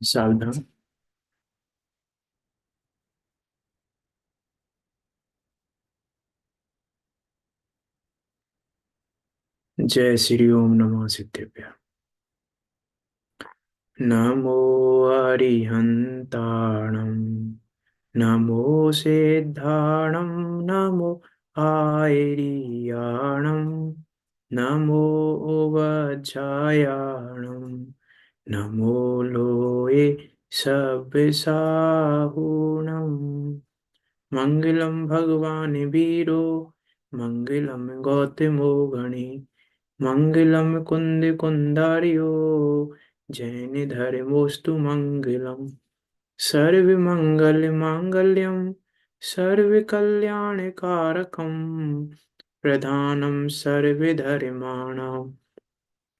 सावधान। जय श्री ओम नमः सिद्धेभ्य। नमो अरिहन्ताणं, नमो सिद्धाणं, नमो आयर्याणं, नमो वज्रायाणं, नमो लोये सब्बसाहुणम्। मंगलम भगवान वीरो, मंगलम गौतमो गणे, मंगलम कुंद कुंदारियो, जैन धर्मोस्तु मंगलम। सर्व मंगल मांगल्यम, सर्व कल्याण कारकम, प्रधानम सर्व धर्माणाम,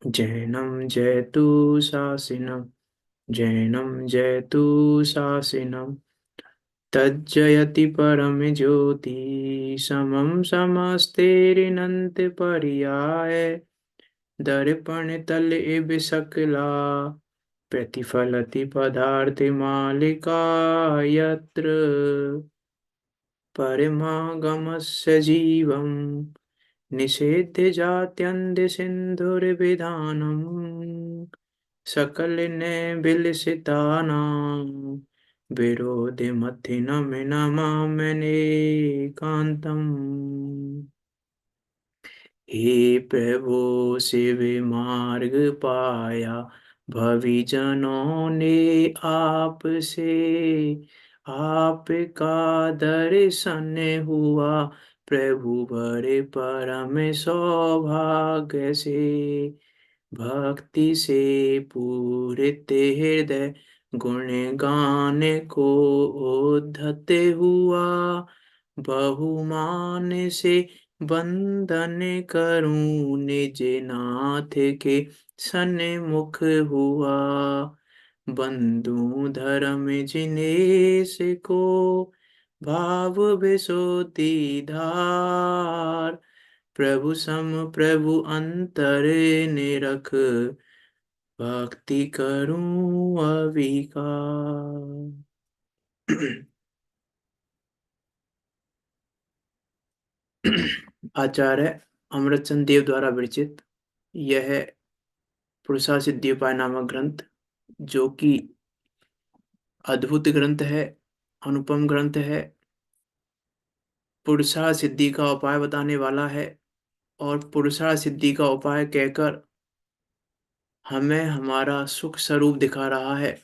जैनम जयतु शासनम, जैनम जयतु शासनम। तज्जयति परम ज्योति समम समस्तेरिनंत पर्याय, दर्पण तल इव सकला प्रतिफलति पदार्थ मालिका यत्र परमागमस्य जीवं निषेध्य जात्यन्त सिन्धुर्विधानम् सकल ने बिलसितानां विरोधमथिनं नमाम्यनेकान्तम्। हे प्रभु शिव मार्ग पाया, भविजनों ने आपसे, आपका दर्शन हुआ प्रभु बड़े परम सौभाग्य से। भक्ति से पूरित हृदय गुण गाने को उद्धत हुआ, बहुमान से वंदन करूं निज नाथ के सन्मुख हुआ। बंधु धर्म जिनेस को भाव विशुद्धि धार, प्रभु सम प्रभु अंतर निरख, भक्ति करूं अविकार। आचार्य अमृतचंद देव द्वारा विरचित यह पुरुषा सिद्धि उपाय नामक ग्रंथ, जो कि अद्भुत ग्रंथ है, अनुपम ग्रंथ है, पुरुषा सिद्धि का उपाय बताने वाला है और पुरुषा सिद्धि का उपाय कहकर हमें हमारा सुख स्वरूप दिखा रहा है।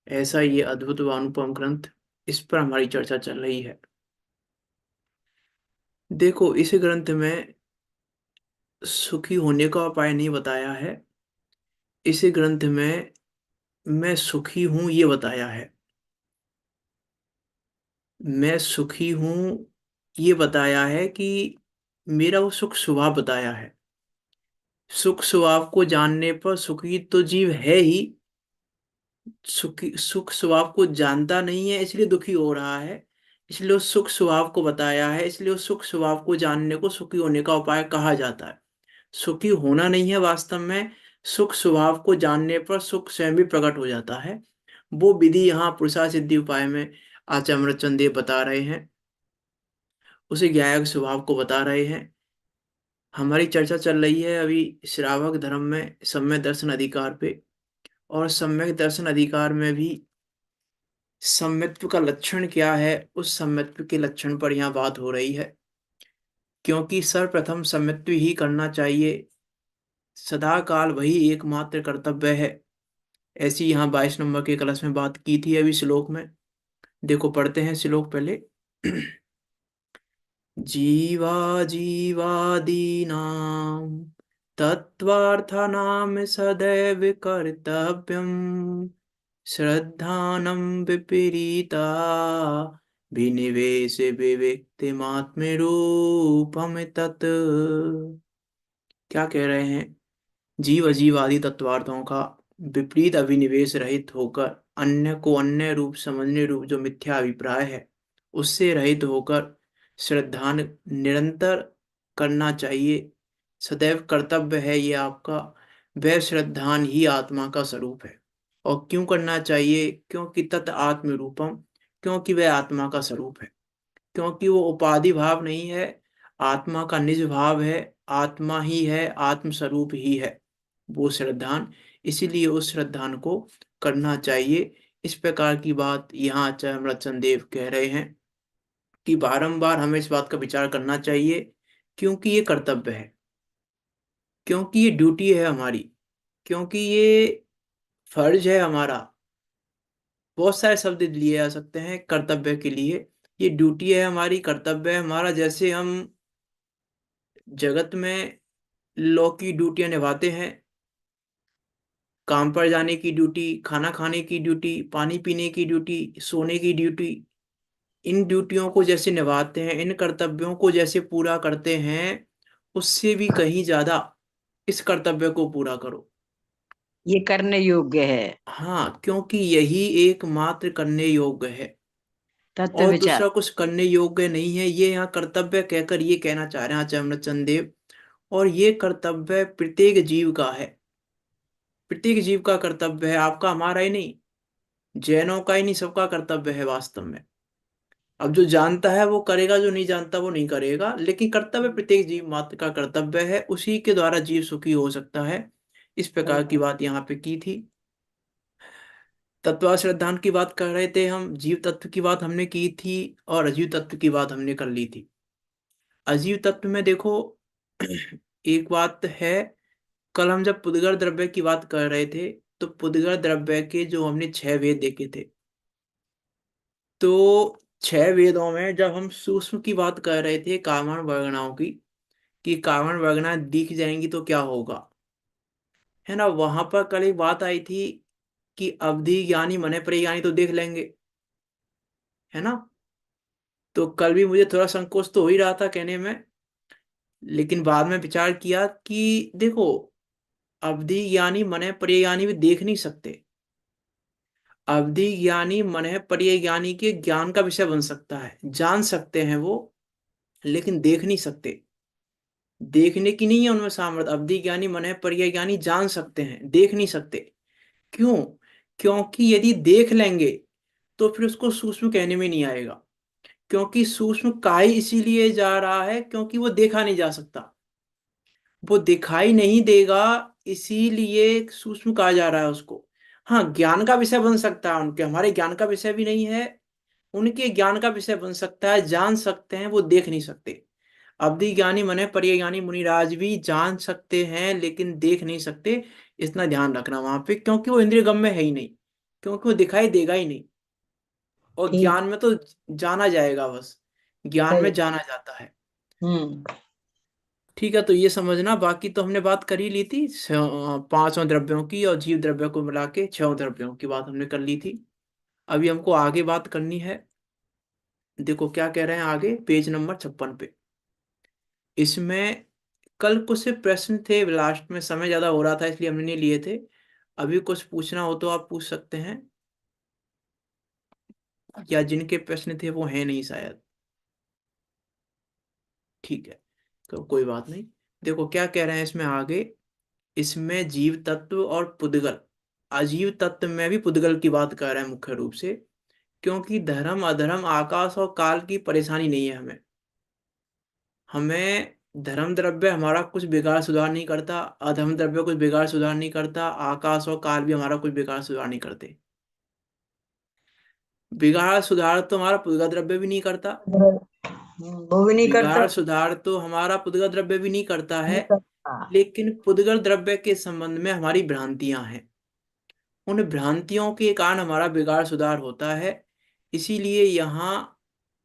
ऐसा ये अद्भुत व अनुपम ग्रंथ, इस पर हमारी चर्चा चल रही है। देखो, इस ग्रंथ में सुखी होने का उपाय नहीं बताया है, इस ग्रंथ में मैं सुखी हूं ये बताया है। मैं सुखी हूं ये बताया है कि मेरा वो सुख स्वभाव बताया है। सुख स्वभाव को जानने पर सुखी तो जीव है ही, सुखी सुख स्वभाव को जानता नहीं है इसलिए दुखी हो रहा है। इसलिए उस सुख स्वभाव को बताया है, इसलिए उस सुख स्वभाव को जानने को सुखी होने का उपाय कहा जाता है। सुखी होना नहीं है वास्तव में, सुख स्वभाव को जानने पर सुख स्वयं भी प्रकट हो जाता है। वो विधि यहाँ पुरुषा सिद्धि उपाय में आचार्य अमृतचंद देव बता रहे हैं, उसे ज्ञायक स्वभाव को बता रहे हैं। हमारी चर्चा चल रही है अभी श्रावक धर्म में सम्यक दर्शन अधिकार पे, और सम्यक दर्शन अधिकार में भी सम्यक्त्व का लक्षण क्या है, उस सम्यक्त्व के लक्षण पर यहाँ बात हो रही है। क्योंकि सर्वप्रथम सम्यक्त्व ही करना चाहिए, सदा काल वही एकमात्र कर्तव्य है। ऐसी यहाँ 22 नंबर के कलश में बात की थी अभी श्लोक में। देखो, पढ़ते हैं श्लोक पहले। जीवा जीवादीनां तत्त्वार्थानां सदैव कर्तव्यम्, श्रद्धानं विपरीता विनिवेश विविक्तिमात्मरूपम तत्। क्या कह रहे हैं? जीव अजीव आदि तत्वार्थों का विपरीत अभिनिवेश रहित होकर, अन्य को अन्य रूप समझने रूप जो मिथ्या अभिप्राय है उससे रहित होकर श्रद्धान निरंतर करना चाहिए। सदैव कर्तव्य है ये आपका। वह श्रद्धान ही आत्मा का स्वरूप है। और क्यों करना चाहिए? क्योंकि तत् आत्म रूपम, क्योंकि वह आत्मा का स्वरूप है, क्योंकि वो उपाधि भाव नहीं है, आत्मा का निज भाव है, आत्मा ही है, आत्म स्वरूप ही है वो श्रद्धान। इसीलिए उस श्रद्धान को करना चाहिए। इस प्रकार की बात यहाँ आचार्य अमृतचंद देव कह रहे हैं कि बारंबार हमें इस बात का विचार करना चाहिए, क्योंकि ये कर्तव्य है, क्योंकि ये ड्यूटी है हमारी, क्योंकि ये फर्ज है हमारा। बहुत सारे शब्द लिए जा सकते हैं कर्तव्य के लिए। ये ड्यूटी है हमारी, कर्तव्य है हमारा। जैसे हम जगत में लॉ की ड्यूटियां निभाते हैं, काम पर जाने की ड्यूटी, खाना खाने की ड्यूटी, पानी पीने की ड्यूटी, सोने की ड्यूटी, इन ड्यूटियों को जैसे निभाते हैं, इन कर्तव्यों को जैसे पूरा करते हैं, उससे भी कहीं ज्यादा इस कर्तव्य को पूरा करो। ये करने योग्य है। हाँ, क्योंकि यही एकमात्र करने योग्य है, तत्व और विचार। दूसरा कुछ करने योग्य नहीं है। ये यहाँ कर्तव्य कहकर ये कहना चाह रहे हैं आचार्य अमृतचंद देव। और ये कर्तव्य प्रत्येक जीव का है, प्रत्येक जीव का कर्तव्य है, आपका हमारा ही नहीं, जैनों का ही नहीं, सबका कर्तव्य है वास्तव में। अब जो जानता है वो करेगा, जो नहीं जानता वो नहीं करेगा, लेकिन कर्तव्य प्रत्येक जीव मात्र का कर्तव्य है, उसी के द्वारा जीव सुखी हो सकता है। इस प्रकार की बात यहाँ पे की थी। तत्व श्रद्धांत की बात कर रहे थे हम, जीव तत्व की बात हमने की थी, और अजीव तत्व की बात हमने कर ली थी। अजीव तत्व में देखो एक बात है, कल हम जब पुद्गल द्रव्य की बात कर रहे थे, तो पुद्गल द्रव्य के जो हमने 6 वेद देखे थे, तो 6 वेदों में जब हम सूक्ष्म की बात कर रहे थे कारण वर्गणाओं की, कि कारण वर्गना दिख जाएंगी तो क्या होगा, है ना, वहां पर कल एक बात आई थी कि अवधि ज्ञानी मने परिज्ञानी तो देख लेंगे, है ना। तो कल भी मुझे थोड़ा संकोच तो हो ही रहा था कहने में, लेकिन बाद में विचार किया कि देखो, अवधि ज्ञानी मने परिज्ञानी भी देख नहीं सकते। अवधि ज्ञानी मने परिज्ञानी के ज्ञान का विषय बन सकता है, जान सकते हैं वो, लेकिन देख नहीं सकते। देखने की नहीं है उनमें सामर्थ्य। अवधि ज्ञानी मने परिय ज्ञानी जान सकते हैं, देख नहीं सकते। क्यों? क्योंकि यदि देख लेंगे तो फिर उसको सूक्ष्म कहने में नहीं आएगा, क्योंकि सूक्ष्म काय इसीलिए जा रहा है क्योंकि वो देखा नहीं जा सकता, वो दिखाई नहीं देगा, इसीलिए सूक्ष्म कहा जा रहा है उसको। हाँ, ज्ञान का विषय बन सकता है उनके, हमारे ज्ञान का विषय भी नहीं है, उनके ज्ञान का विषय बन सकता है, जान सकते हैं, वो देख नहीं सकते। अवधि ज्ञानी मने परिय ज्ञानी मुनिराज भी जान सकते हैं लेकिन देख नहीं सकते। इतना ध्यान रखना वहां पे, क्योंकि वो इंद्रिय गम्य है ही नहीं, क्योंकि वो दिखाई देगा ही नहीं। और ठीक। ज्ञान में तो जाना जाएगा बस, ज्ञान सही। में जाना जाता है। हम्म। ठीक है, तो ये समझना, बाकी तो हमने बात कर ही ली थी 5 द्रव्यों की, और जीव द्रव्यों को मिला के 6 द्रव्यों की बात हमने कर ली थी। अभी हमको आगे बात करनी है। देखो क्या कह रहे हैं आगे, पेज नंबर 56 पे। इसमें कल कुछ से प्रश्न थे, लास्ट में समय ज्यादा हो रहा था इसलिए हमने नहीं लिए थे। अभी कुछ पूछना हो तो आप पूछ सकते हैं, या जिनके प्रश्न थे वो हैं नहीं शायद। ठीक है, तो कोई बात नहीं। देखो क्या कह रहे हैं इसमें आगे। इसमें जीव तत्व और पुद्गल, अजीव तत्व में भी पुद्गल की बात कर रहे हैं मुख्य रूप से, क्योंकि धर्म अधर्म आकाश और काल की परेशानी नहीं है हमें। हमें धर्म द्रव्य हमारा कुछ बिगाड़ सुधार नहीं करता, अधर्म द्रव्य कुछ बिगाड़ सुधार नहीं करता, आकाश और काल भी हमारा कुछ बिगाड़ सुधार नहीं करते। बिगाड़ सुधार तो हमारा पुद्गल द्रव्य भी नहीं करता, वो भी नहीं करता। बिगाड़ सुधार तो हमारा पुद्गल द्रव्य भी नहीं करता है। नहीं करता। लेकिन पुद्गल द्रव्य के संबंध में हमारी भ्रांतियां हैं, उन भ्रांतियों के कारण हमारा बिगाड़ सुधार होता है। इसीलिए यहाँ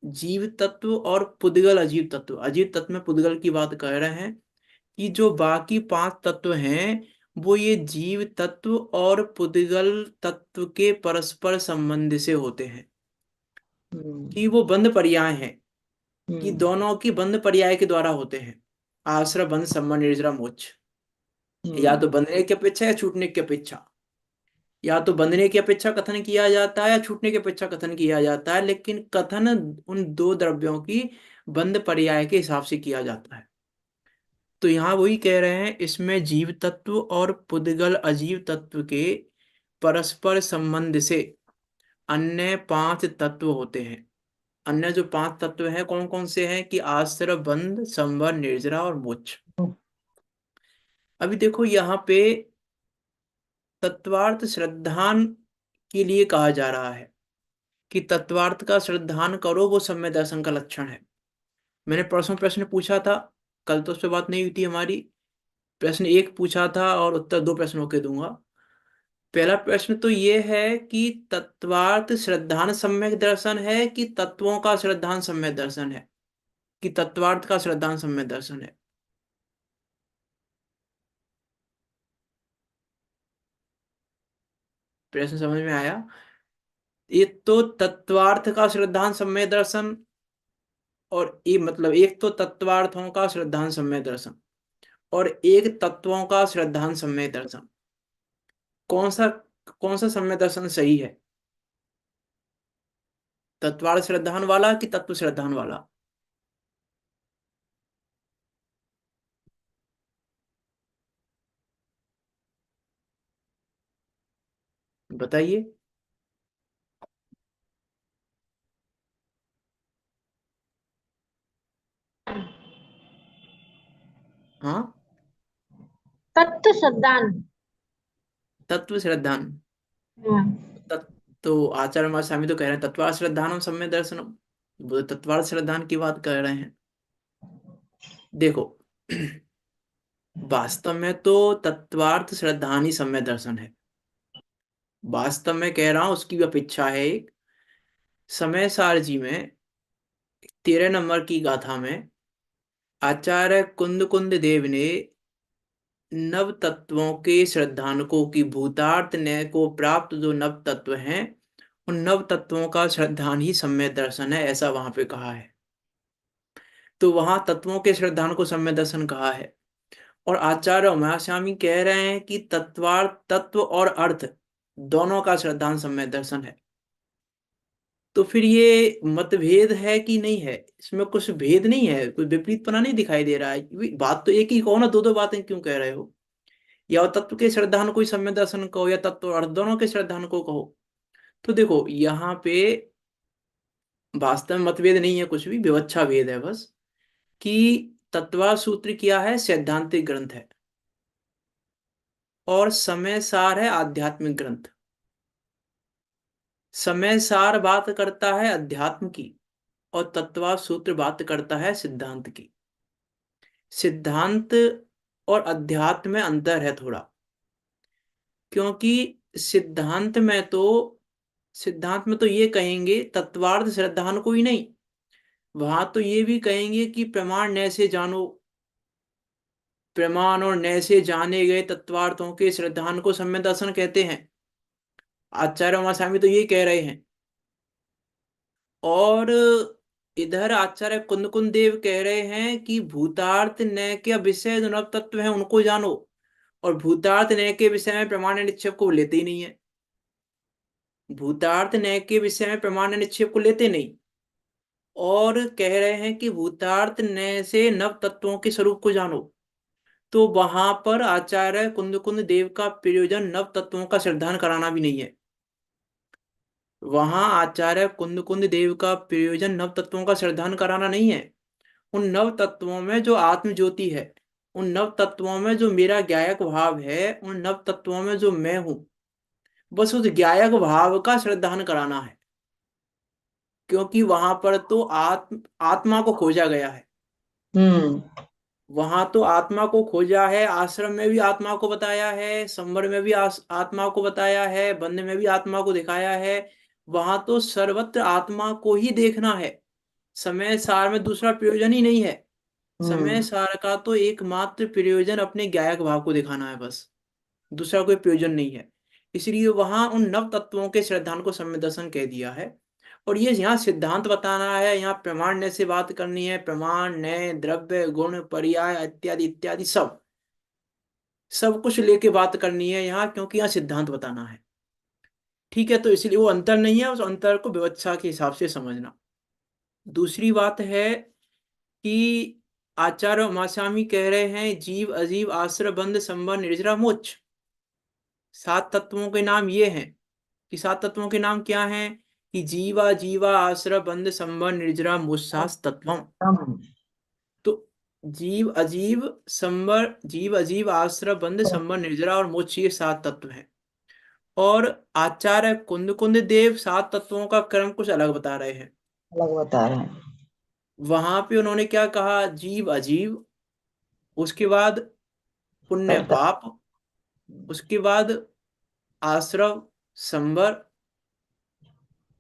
जीव तत्व और पुद्गल अजीव तत्व, अजीव तत्व में पुद्गल की बात कर रहे हैं, कि जो बाकी 5 तत्व हैं वो ये जीव तत्व और पुद्गल तत्व के परस्पर संबंध से होते हैं, हम्म। कि वो बंध पर्याय हैं, कि हम्म। दोनों की बंध पर्याय के द्वारा होते हैं। आश्रय बंध संबंध निर्जरा मोक्ष, या तो हम्म। बंधने की अपेक्षा या छूटने की अपेक्षा, या तो बंधने की अपेक्षा कथन किया जाता है या छूटने की अपेक्षा कथन किया जाता है, लेकिन कथन उन 2 द्रव्यों की बंध पर्याय के हिसाब से किया जाता है। तो यहाँ वही कह रहे हैं, इसमें जीव तत्व और पुद्गल अजीव तत्व के परस्पर संबंध से अन्य 5 तत्व होते हैं। अन्य जो 5 तत्व हैं कौन कौन से हैं कि आश्रय, बंध, संवर, निर्जरा और मोक्ष। अभी देखो यहाँ पे तत्वार्थ श्रद्धान के लिए कहा जा रहा है कि तत्वार्थ का श्रद्धान करो, वो सम्य दर्शन का लक्षण है। मैंने परसों प्रश्न पूछा था, कल तो उस पर बात नहीं हुई थी हमारी। प्रश्न 1 पूछा था और उत्तर 2 प्रश्नों के दूंगा। पहला प्रश्न तो ये है कि तत्वार्थ श्रद्धान सम्यक दर्शन है कि तत्वों का श्रद्धान सम्यक दर्शन है, कि तत्वार्थ का श्रद्धान सम्यक दर्शन है। प्रश्न समझ में आया? एक तो तत्वार्थ का श्रद्धान सम्यक दर्शन, और ये मतलब एक तो तत्वार्थों का श्रद्धान सम्यक दर्शन और एक तत्वों का श्रद्धान सम्यक दर्शन। कौन सा कौन सा सम्यक दर्शन सही है? तत्वार्थ श्रद्धान वाला कि तत्व श्रद्धान वाला? बताइए। हाँ, तत्व श्रद्धान। तत्व श्रद्धान। हाँ। तत् तो आचार्य महाराज स्वामी तो कह रहे हैं तत्वार्थ श्रद्धानम सम्यक दर्शनम, वो तो तत्वार्थ श्रद्धान की बात कर रहे हैं। देखो वास्तव में तो तत्वार्थ श्रद्धान ही सम्यक दर्शन है। वास्तव में कह रहा हूं, उसकी भी अपेक्षा है एक। समय सार जी में 13 नंबर की गाथा में आचार्य कुंद कुंद देव ने नव तत्वों के श्रद्धानकों की भूतार्थ न्याय को प्राप्त जो नव तत्व हैं, उन नव तत्वों का श्रद्धान ही सम्यक दर्शन है, ऐसा वहां पे कहा है। तो वहां तत्वों के श्रद्धान को सम्यक दर्शन कहा है। और आचार्य उमास्वामी कह रहे हैं कि तत्वार्थ, तत्व और अर्थ दोनों का श्रद्धान सम्यक दर्शन है। तो फिर ये मतभेद है कि नहीं है? इसमें कुछ भेद नहीं है, कोई विपरीतपना नहीं दिखाई दे रहा है। बात तो एक ही कहो ना, दो दो बातें क्यों कह रहे हो? या तत्व के श्रद्धान को ही सम्यक दर्शन कहो या तत्व और अर्थ दोनों के श्रद्धान को कहो। तो देखो यहाँ पे वास्तव में मतभेद नहीं है, कुछ भी विवक्षा भेद है बस, कि तत्वा सूत्र क्या है? सैद्धांतिक ग्रंथ है, और समय सार है आध्यात्मिक ग्रंथ। समय सार बात करता है अध्यात्म की, और तत्वा सूत्र बात करता है सिद्धांत की। सिद्धांत और अध्यात्म में अंतर है थोड़ा, क्योंकि सिद्धांत में तो ये कहेंगे तत्वार्थ श्रद्धान को ही नहीं, वहां तो ये भी कहेंगे कि प्रमाण नय से जानो, प्रमाण और नय से जाने गए तत्वार्थों के श्रद्धान को सम्यक दर्शन कहते हैं। आचार्य महास्वामी तो ये कह रहे हैं। और इधर आचार्य कुंद कुंद देव कह रहे हैं कि भूतार्थ नय के विषय जो नव तत्व है उनको जानो, और भूतार्थ नय के विषय में प्रमाण निक्षेप को लेते ही नहीं है। भूतार्थ नय के विषय में प्रमाण निक्षेप को लेते नहीं, और कह रहे हैं कि भूतार्थ नय से नव तत्वों के स्वरूप को जानो। तो वहां पर आचार्य कुंद कुंद देव का प्रयोजन नव तत्वों का श्रद्धान कराना भी नहीं है। वहां आचार्य कुंद कुंद देव का प्रयोजन नव तत्वों का श्रद्धान कराना नहीं है। उन नव तत्वों में जो आत्म ज्योति है, उन नव तत्वों में जो मेरा ज्ञायक भाव है, उन नव तत्वों में जो मैं हूं, बस उस ज्ञायक भाव का श्रद्धान कराना है। क्योंकि वहां पर तो आत्मा को खोजा गया है। हम्म। वहां तो आत्मा को खोजा है, आश्रम में भी आत्मा को बताया है, संवर में भी आत्मा को बताया है, बंध में भी आत्मा को दिखाया है। वहां तो सर्वत्र आत्मा को ही देखना है। समय सार में दूसरा प्रयोजन ही नहीं है। समय हम्म। सार का तो एकमात्र प्रयोजन अपने ज्ञायक भाव को दिखाना है बस, दूसरा कोई प्रयोजन नहीं है। इसलिए वहां उन नव तत्वों के श्रद्धान को सम्यक दर्शन कह दिया है। और ये यहाँ सिद्धांत बताना है, यहाँ प्रमाण नय से बात करनी है। प्रमाण नय, द्रव्य, गुण, पर्याय इत्यादि इत्यादि सब सब कुछ लेके बात करनी है यहाँ, क्योंकि यहाँ सिद्धांत बताना है। ठीक है, तो इसलिए वो अंतर नहीं है, उस अंतर को विवक्षा के हिसाब से समझना। दूसरी बात है कि आचार्य उमास्वामी कह रहे हैं जीव अजीव आश्रय बंध संबंध निर्जरा मोक्ष। सात तत्वों के नाम ये हैं कि सात तत्वों के नाम क्या हैं कि जीवा जीवा आश्रय बंध संबर निर्जरा मुस्सास तत्वम। हम। तो जीव अजीव संबर, जीव अजीव आश्रय बंध संबर निर्जरा और मोक्ष, ये सात तत्व हैं। और आचार्य कुंद कुंद देव सात तत्वों का क्रम कुछ अलग बता रहे हैं। अलग बता रहे हैं। वहां पे उन्होंने क्या कहा, जीव अजीव, उसके बाद पुण्य तब तक। पाप, उसके बाद आश्रव संबर,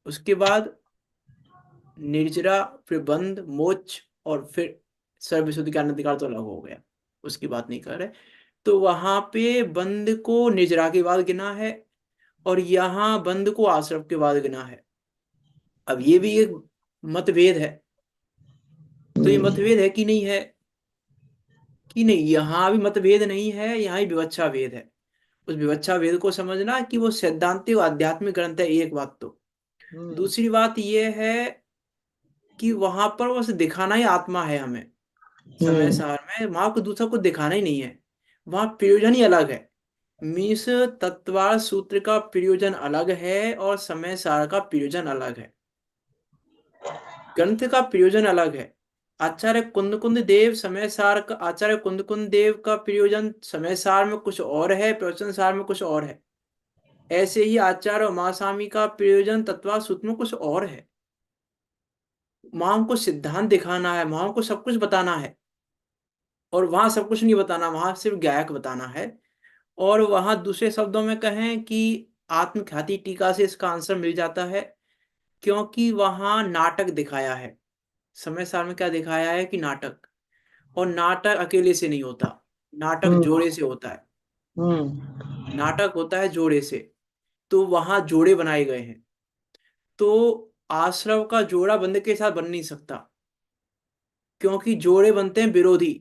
उसके बाद निर्जरा, फिर बंध मोक्ष, और फिर सर्वविशुद्धि ज्ञान अधिकार तो अलग हो गया, उसकी बात नहीं कर रहे। तो वहां पे बंध को निर्जरा के बाद गिना है, और यहाँ बंध को आश्रव के बाद गिना है। अब ये भी एक मतभेद है। तो ये हम्म। मतभेद है कि नहीं है, कि नहीं, यहाँ भी मतभेद नहीं है, यहाँ ही विवक्षा भेद है। उस विवक्षा भेद को समझना कि वो सैद्धांतिक और आध्यात्मिक ग्रंथ है, एक बात तो। हम्म। दूसरी बात ये है कि वहां पर बस दिखाना ही आत्मा है हमें, समय हम्म। सार में वहां को दूसरा कुछ दिखाना ही नहीं है। वहां प्रयोजन ही अलग है। मीन्स तत्वार सूत्र का प्रयोजन अलग है और समय सार का प्रयोजन अलग है, ग्रंथ का प्रयोजन अलग है। आचार्य कुंद कुंद देव समय सार का, आचार्य कुंद कुंद देव का प्रयोजन समय सार में कुछ और है, प्रवचन सार में कुछ और है। ऐसे ही आचार्य उमास्वामी का प्रयोजन तत्वा सूत्र में कुछ और है। वहां हमको सिद्धांत दिखाना है, वहां हमको सब कुछ बताना है, और वहां सब कुछ नहीं बताना, वहां सिर्फ गायक बताना है। और वहां दूसरे शब्दों में कहें कि आत्मख्याति टीका से इसका आंसर मिल जाता है, क्योंकि वहां नाटक दिखाया है। समय सार में क्या दिखाया है कि नाटक, और नाटक अकेले से नहीं होता, नाटक हम्म। जोड़े से होता है। हम्म। नाटक होता है जोड़े से। तो वहां जोड़े बनाए गए हैं। तो आश्रव का जोड़ा बंद के साथ बन नहीं सकता, क्योंकि जोड़े बनते हैं विरोधी।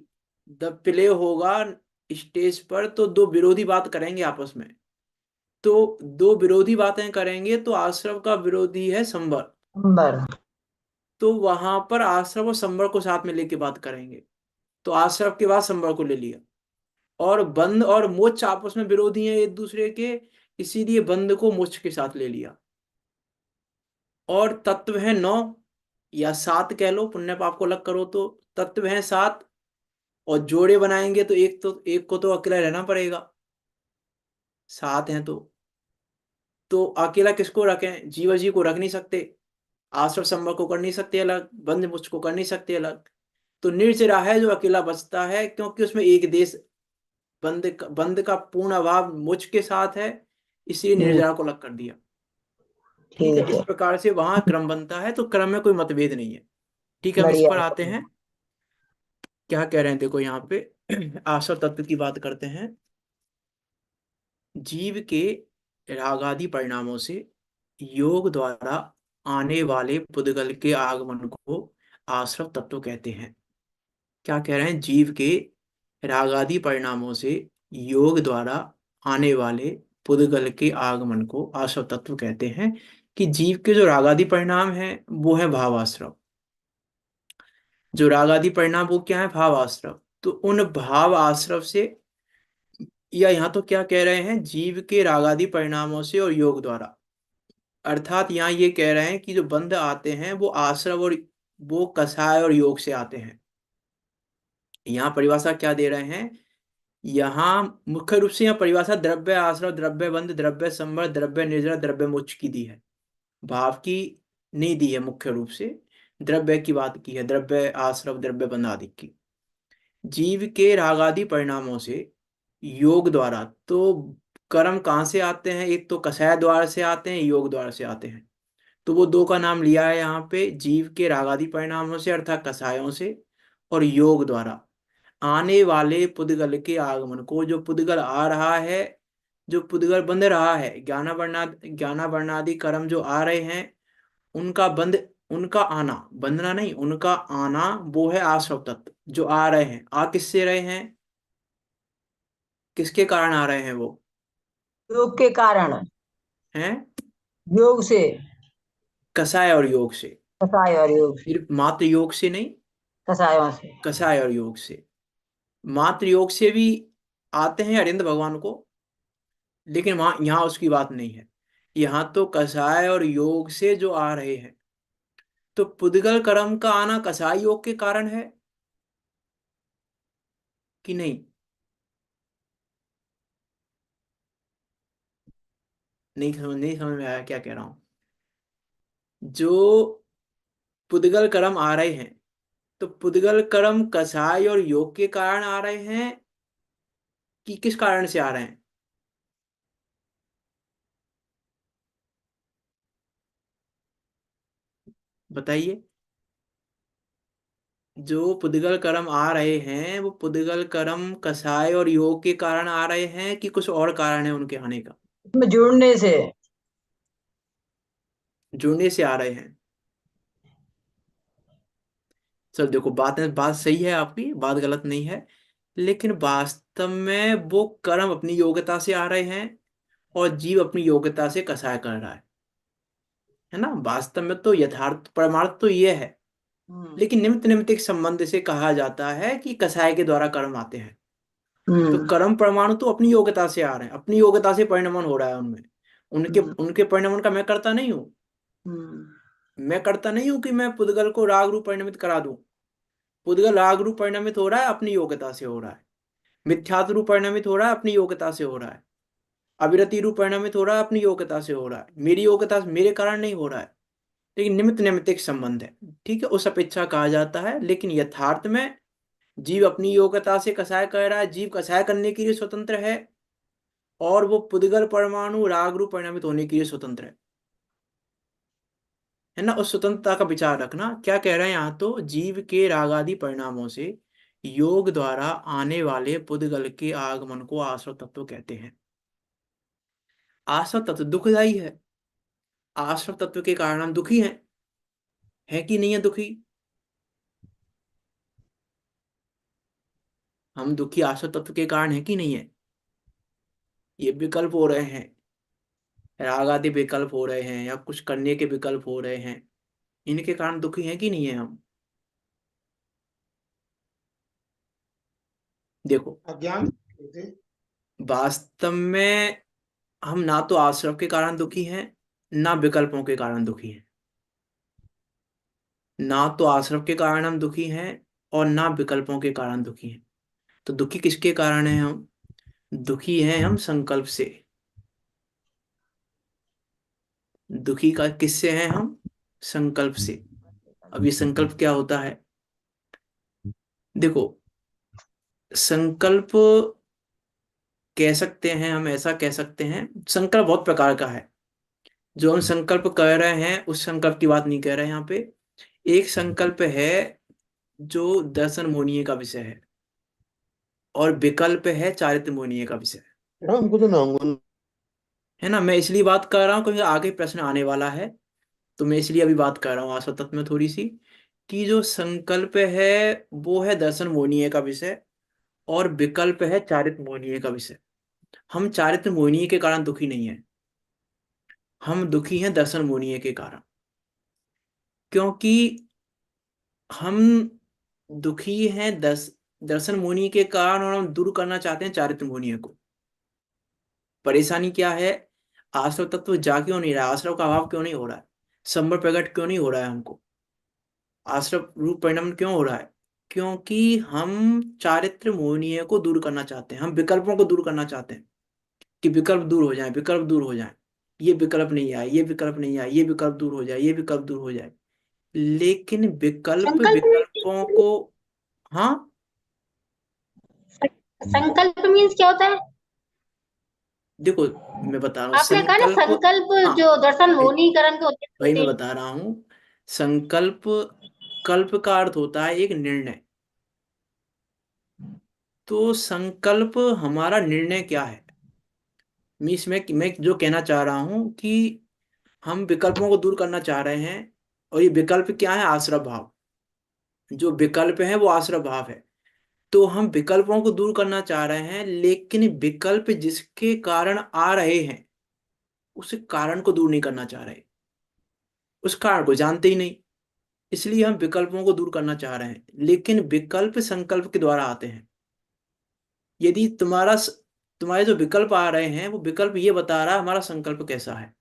जब प्ले होगा स्टेज पर तो दो विरोधी बात करेंगे आपस में। तो दो विरोधी बातें करेंगे तो आश्रव का विरोधी है संवर। नंबर। तो वहां पर आश्रव और संवर को साथ में लेके बात करेंगे। तो आश्रव के बाद संवर को ले लिया। और बंध और मोक्ष आपस में विरोधी हैं एक दूसरे के, इसीलिए बंध को मोक्ष के साथ ले लिया। और तत्व है नौ, या सात कह लो, पुण्य पाप को अलग करो तो तत्व है सात। और जोड़े बनाएंगे तो एक को तो अकेला रहना पड़ेगा, सात हैं तो अकेला किसको रखें, जीव जी को रख नहीं सकते, आश्रव संभव को कर नहीं सकते अलग, बंध मुझ को कर नहीं सकते अलग। तो निर्जरा है जो अकेला बचता है, क्योंकि उसमें एक देश, बंध का पूर्ण अभाव मुझ के साथ है, इसलिए हम्म। निर्जरा को अलग कर दिया। ठीक है, ठीक इस है। प्रकार से वहां क्रम बनता है, तो क्रम में कोई मतभेद नहीं है। ठीक है, हम इस बढ़िया पर आते है। हैं। क्या कह रहे हैं, देखो यहाँ पे आश्रव तत्व की बात करते हैं। जीव के रागादि परिणामों से योग द्वारा आने वाले पुद्गल के आगमन को आश्रव तत्व कहते हैं। क्या कह रहे हैं, जीव के रागादि परिणामों से योग द्वारा आने वाले पुद्गल के आगमन को आश्रव तत्व कहते हैं। कि जीव के जो रागादि परिणाम हैं वो है भाव आश्रव। जो रागादि परिणाम वो क्या है, भाव आश्रव। तो उन भाव आश्रव से, या यहाँ तो क्या कह रहे हैं, जीव के रागादि परिणामों से और योग द्वारा, अर्थात यहाँ ये कह रहे हैं कि जो बंध आते हैं वो आश्रव और वो कषाय और योग से आते हैं। यहाँ परिभाषा क्या दे रहे हैं, यहाँ मुख्य रूप से यहाँ परिभाषा द्रव्य आश्रव, द्रव्य बंध, द्रव्य संवर, द्रव्य निर्जरा, द्रव्य मोक्ष की दी है, भाव की नहीं दी है। मुख्य रूप से द्रव्य की बात की है, द्रव्य आश्रव द्रव्य बंध आदि की। जीव के रागादि परिणामों से योग द्वारा, तो कर्म कहाँ से आते हैं, एक तो कषाय द्वार से आते हैं, योग द्वार से आते हैं। तो वो दो का नाम लिया है यहाँ पे, जीव के रागादि परिणामों से अर्थात कषायों से, और योग द्वारा आने वाले पुद्गल के आगमन को। जो पुद्गल आ रहा है, जो पुद्गल बंध रहा है, ज्ञानावर्णादि कर्म जो आ रहे हैं, उनका बंध, उनका आना, बंधना नहीं, उनका आना, वो है आश्रव तत्व। जो आ रहे हैं, आ किससे रहे हैं, किसके कारण आ रहे हैं वो, योग के कारण। हैं योग से। कषाय और योग से। कसाय और योग से। सिर्फ मात्र योग से नहीं, कसायों से। कषाय और योग से। मात्र योग से भी आते हैं अरिंद भगवान को, लेकिन वहां यहाँ उसकी बात नहीं है। यहाँ तो कसाय और योग से जो आ रहे हैं, तो पुद्गल कर्म का आना कसाय योग के कारण है कि नहीं? नहीं समझ में आया क्या कह रहा हूं? जो पुद्गल कर्म आ रहे हैं, तो पुद्गल कर्म कसाय और योग के कारण आ रहे हैं कि किस कारण से आ रहे हैं? बताइए। जो पुद्गल कर्म आ रहे हैं, वो पुद्गल कर्म कसाय और योग के कारण आ रहे हैं कि कुछ और कारण है उनके आने का? इसमें जुड़ने से। जुड़ने से आ रहे हैं। चल देखो, बात सही है, आपकी बात गलत नहीं है। लेकिन वास्तव में वो कर्म अपनी योग्यता से आ रहे हैं, और जीव अपनी योग्यता से कसाय कर रहा है ना? वास्तव में तो यथार्थ परमार्थ तो ये है। हम्म। लेकिन निमित्त निमित्त एक संबंध से कहा जाता है कि कसाय के द्वारा कर्म आते हैं। तो हम्म। कर्म परमाणु तो अपनी योग्यता से आ रहे हैं, अपनी योग्यता से परिणमन हो रहा है उनमें। उनके हम्म। उनके परिणमन का मैं करता नहीं हूँ। हम्म। मैं करता नहीं हूँ कि मैं पुद्गल को राग रूप परिणमित करा दूं। पुद्गल राग रूप परिणमित हो रहा है, अपनी योग्यता से हो रहा है। मिथ्यात्व रूप परिणमित हो रहा है, अपनी योग्यता से हो रहा है। अविरति रूप परिणमित हो रहा है, अपनी योग्यता से हो रहा है। मेरी योग्यता से, मेरे कारण नहीं हो रहा है। लेकिन निमित्त नैमित्तिक संबंध है। ठीक है, उस अपेक्षा कहा जाता है। लेकिन यथार्थ में जीव अपनी योग्यता से कसाय कर रहा है, जीव कसाय करने के लिए स्वतंत्र है। और वो पुद्गल परमाणु राग रूप परिणमित होने के लिए स्वतंत्र है ना? उस स्वतंत्रता का विचार रखना। क्या कह रहे हैं यहाँ? तो जीव के रागादि परिणामों से योग द्वारा आने वाले पुद्गल के आगमन को आश्रव तत्व कहते हैं। आश्रव तत्व दुखदाई है। आश्रव तत्व के कारण हम दुखी हैं, है कि नहीं है दुखी? हम दुखी आश्रव तत्व के कारण है कि नहीं है? ये विकल्प हो रहे हैं, राग आदि विकल्प हो रहे हैं, या कुछ करने के विकल्प हो रहे हैं, इनके कारण दुखी हैं कि नहीं है हम? देखो, अज्ञान। वास्तव में हम ना तो आश्रव के कारण दुखी हैं, ना विकल्पों के कारण दुखी हैं। ना तो आश्रव के कारण हम दुखी हैं, और ना विकल्पों के कारण दुखी हैं। तो दुखी किसके कारण है हम? दुखी हैं हम संकल्प से। दुखी का किससे हैं हम? संकल्प से। अब ये संकल्प क्या होता है? देखो, संकल्प कह सकते हैं, हम ऐसा कह सकते हैं, संकल्प बहुत प्रकार का है। जो हम संकल्प कर रहे हैं उस संकल्प की बात नहीं कह रहे हैं यहाँ पे। एक संकल्प है जो दर्शन मोहनीय का विषय है, और विकल्प है चारित्र मोहनीय का विषय। हमको तो नांगुल। है ना? मैं इसलिए बात कर रहा हूँ क्योंकि आगे प्रश्न आने वाला है। तो मैं इसलिए अभी बात कर रहा हूँ आशा तत्व में थोड़ी सी, कि जो संकल्प है वो है दर्शन मोहनीय का विषय, और विकल्प है चारित्र मोहनीय का विषय। हम चारित्र मोहनीय के कारण दुखी नहीं है, हम दुखी हैं दर्शन मोहनीय के कारण। क्योंकि हम दुखी हैं दर्शन मोहनीय के कारण, और हम दूर करना चाहते हैं चारित्र मोहनीय को। परेशानी क्या है? आश्रव तत्व जा क्यों नहीं रहा है? आश्रव का अभाव क्यों नहीं हो रहा है? संबंध प्रकट क्यों नहीं हो रहा है हमको? आश्रव रूप परिणाम क्यों हो रहा है? क्योंकि हम चारित्र मोहनीय को दूर करना चाहते हैं, हम विकल्पों को दूर करना चाहते हैं, कि विकल्प दूर हो जाए, विकल्प दूर हो जाए। ये विकल्प नहीं आए, ये विकल्प नहीं आए, ये विकल्प दूर हो जाए, ये विकल्प दूर हो जाए। लेकिन विकल्प संकल्प विकल्पों को, हाँ, संकल्प मीन्स क्या होता है? देखो, मैं बता रहा हूँ आपने कहा ना संकल्प। संकल्प हाँ, जो दर्शन भाई मोहनीकरण के होते भाई मैं हैं। बता रहा हूँ। संकल्प, कल्प का अर्थ होता है एक निर्णय। तो संकल्प हमारा निर्णय क्या है? मीन्स मैं जो कहना चाह रहा हूँ कि हम विकल्पों को दूर करना चाह रहे हैं। और ये विकल्प क्या है? आश्रव भाव। जो विकल्प है वो आश्रव भाव है। तो हम विकल्पों को दूर करना चाह रहे हैं, लेकिन विकल्प जिसके कारण आ रहे हैं, उस कारण को दूर नहीं करना चाह रहे। उस कारण को जानते ही नहीं, इसलिए हम विकल्पों को दूर करना चाह रहे हैं। लेकिन विकल्प संकल्प के द्वारा आते हैं। यदि तुम्हारा तुम्हारे जो विकल्प आ रहे हैं वो विकल्प ये बता रहा है हमारा संकल्प कैसा है।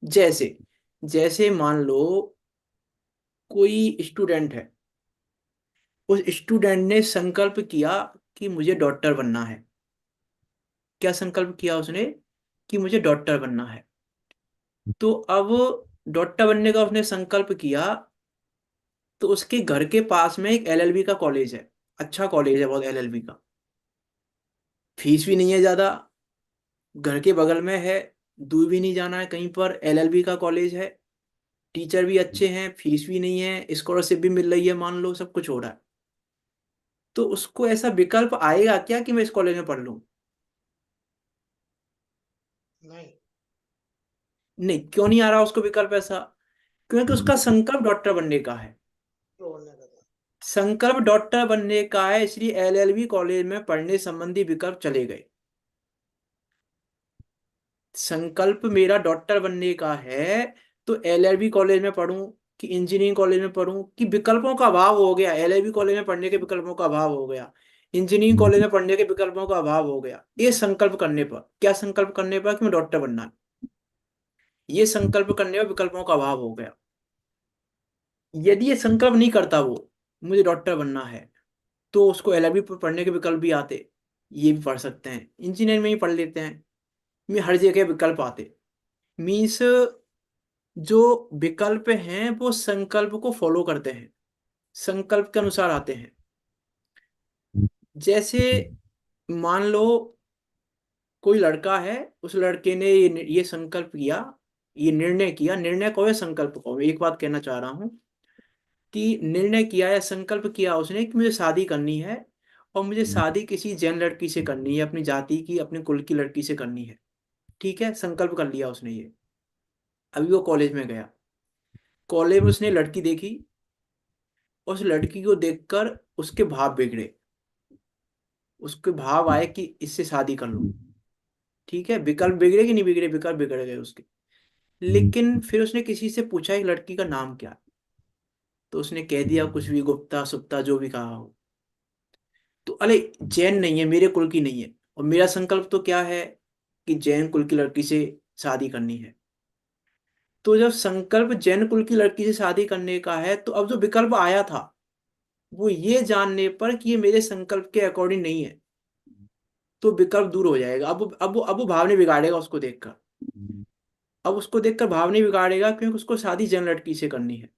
जैसे जैसे मान लो कोई स्टूडेंट है, उस स्टूडेंट ने संकल्प किया कि मुझे डॉक्टर बनना है। क्या संकल्प किया उसने? कि मुझे डॉक्टर बनना है। तो अब डॉक्टर बनने का उसने संकल्प किया, तो उसके घर के पास में एक एलएलबी का कॉलेज है। अच्छा कॉलेज है बहुत एलएलबी का। फीस भी नहीं है ज्यादा, घर के बगल में है, दूर भी नहीं जाना है कहीं पर, एलएलबी का कॉलेज है। टीचर भी अच्छे हैं, फीस भी नहीं है, स्कॉलरशिप भी मिल रही है, मान लो सब कुछ हो रहा है। तो उसको ऐसा विकल्प आएगा क्या कि मैं इस कॉलेज में पढ़ लूं? नहीं। नहीं, क्यों नहीं आ रहा उसको विकल्प ऐसा? क्योंकि उसका संकल्प डॉक्टर बनने का है। तो होने का था। संकल्प डॉक्टर बनने का है, इसलिए एलएलबी कॉलेज में पढ़ने संबंधी विकल्प चले गए। संकल्प मेरा डॉक्टर बनने का है, तो एलएलबी कॉलेज में पढूं कि इंजीनियरिंग कॉलेज में पढूं, कि विकल्पों का अभाव हो गया। एलएलबी कॉलेज में पढ़ने के विकल्पों का अभाव हो गया, इंजीनियरिंग कॉलेज में पढ़ने के विकल्पों का अभाव हो गया। ये संकल्प करने पर, क्या संकल्प करने पर कि मैं डॉक्टर बनना है, ये संकल्प करने पर विकल्पों का अभाव हो गया। यदि ये संकल्प नहीं करता वो, मुझे डॉक्टर बनना है, तो उसको एलएलबी पढ़ने के विकल्प भी आते, ये भी पढ़ सकते हैं, इंजीनियरिंग में ही पढ़ लेते हैं, में हर जगह विकल्प आते। मीन्स जो विकल्प हैं वो संकल्प को फॉलो करते हैं, संकल्प के अनुसार आते हैं। जैसे मान लो कोई लड़का है, उस लड़के ने ये संकल्प किया, ये निर्णय किया, निर्णय को या संकल्प को, एक बात कहना चाह रहा हूं कि निर्णय किया या संकल्प किया उसने कि मुझे शादी करनी है, और मुझे शादी किसी जैन लड़की से करनी है, अपनी जाति की, अपने कुल की लड़की से करनी है। ठीक है, संकल्प कर लिया उसने ये। अभी वो कॉलेज में गया, कॉलेज में उसने लड़की देखी, उस लड़की को देखकर उसके भाव बिगड़े, उसके भाव आए कि इससे शादी कर लो। ठीक है, विकल्प बिगड़े कि नहीं बिगड़े? विकल्प बिगड़ गए उसके। लेकिन फिर उसने किसी से पूछा एक लड़की का नाम क्या है, तो उसने कह दिया कुछ भी, गुप्ता सुप्ता जो भी कहा हो। तो अरे जैन नहीं है, मेरे कुल की नहीं है, और मेरा संकल्प तो क्या है कि जैन कुल की लड़की से शादी करनी है। तो जब संकल्प जैन कुल की लड़की से शादी करने का है, तो अब जो विकल्प आया था वो ये जानने पर कि ये मेरे संकल्प के अकॉर्डिंग नहीं है, तो विकल्प दूर हो जाएगा। अब वो भाव नहीं बिगाड़ेगा उसको देखकर। अब उसको देखकर भाव नहीं बिगाड़ेगा, क्योंकि उसको शादी जन लड़की से करनी है।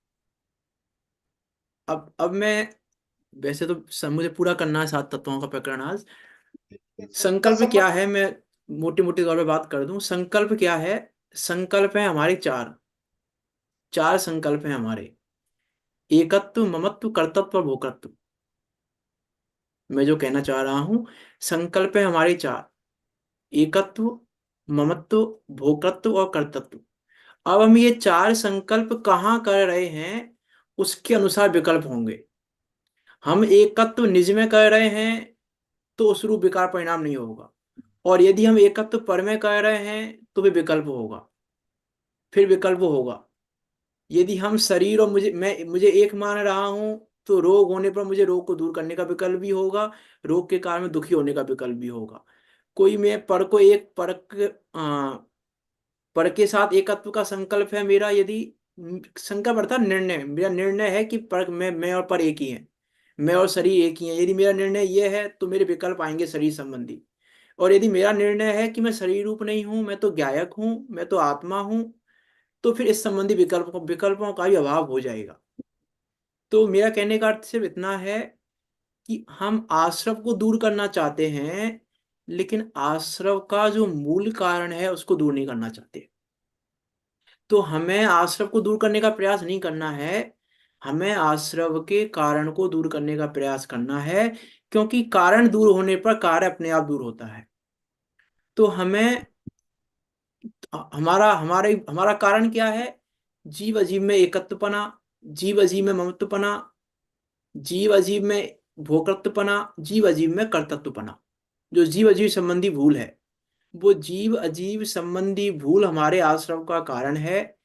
अब मैं, वैसे तो मुझे पूरा करना है 7 तत्वों का प्रकरण आज। इसका संकल्प क्या संबंध। है, मैं मोटे मोटे तौर पे बात कर दूं। संकल्प क्या है? संकल्प है हमारे चार, चार संकल्प हैं हमारे। एकत्व, ममत्व, कर्तव्य और भोक्तृत्व। मैं जो कहना चाह रहा हूं, संकल्प है हमारे चार: एकत्व, ममत्व, भोक्तृत्व और कर्तृत्व। अब हम ये चार संकल्प कहाँ कर रहे हैं, उसके अनुसार विकल्प होंगे। हम एकत्व निज में कर रहे हैं, तो उस रूप विकार परिणाम नहीं होगा। और यदि हम एकत्व पर में कर रहे हैं, तो भी विकल्प होगा, फिर विकल्प होगा। यदि हम शरीर और मुझे एक मान रहा हूं, तो रोग होने पर मुझे रोग को दूर करने का विकल्प भी होगा, रोग के कारण में दुखी होने का विकल्प भी होगा। कोई मैं पर को एक पर के साथ एकत्व का संकल्प है मेरा, यदि संकल्प अर्थात निर्णय, मेरा निर्णय है कि पर मैं और पर एक ही है, मैं और शरीर एक ही है, यदि मेरा निर्णय यह है, तो मेरे विकल्प आएंगे शरीर संबंधी। और यदि मेरा निर्णय है कि मैं शरीर रूप नहीं हूं, मैं तो ज्ञायक हूं, मैं तो आत्मा हूं, तो फिर इस संबंधी विकल्पों का भी अभाव हो जाएगा। तो मेरा कहने का अर्थ सिर्फ इतना है कि हम आश्रव को दूर करना चाहते हैं, लेकिन आश्रव का जो मूल कारण है उसको दूर नहीं करना चाहते। तो हमें आश्रव को दूर करने का प्रयास नहीं करना है, हमें आश्रव के कारण को दूर करने का प्रयास करना है। क्योंकि कारण दूर होने पर कार्य अपने आप दूर होता है। तो हमें, हमारा हमारे हमारा कारण क्या है? जीव अजीव में एकत्वपना, जीव अजीव में ममत्वपना, जीव अजीव में भोक्तृत्वपना, जीव अजीव में कर्तृत्वपना। जो जीव अजीव संबंधी भूल है, वो जीव अजीव संबंधी भूल हमारे आश्रव का कारण है,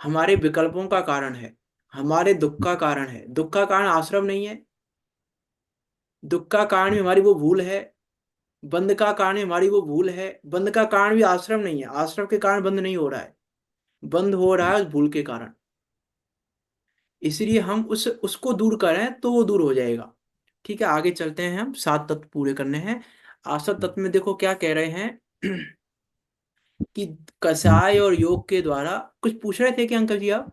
हमारे विकल्पों का कारण है, हमारे दुख का कारण है। दुख का कारण आश्रव नहीं है, दुख का कारण भी हमारी वो भूल है, बंध का कारण हमारी वो भूल है। बंध का कारण भी आश्रम नहीं है, आश्रम के कारण बंध नहीं हो रहा है, बंध हो रहा है उस भूल के कारण। इसलिए हम उसको दूर करें तो वो दूर हो जाएगा। ठीक है, आगे चलते हैं, हम 7 तत्व पूरे करने हैं। आसत तत्व में देखो क्या कह रहे हैं कि कषाय और योग के द्वारा, कुछ पूछ रहे थे कि अंकल जी आप?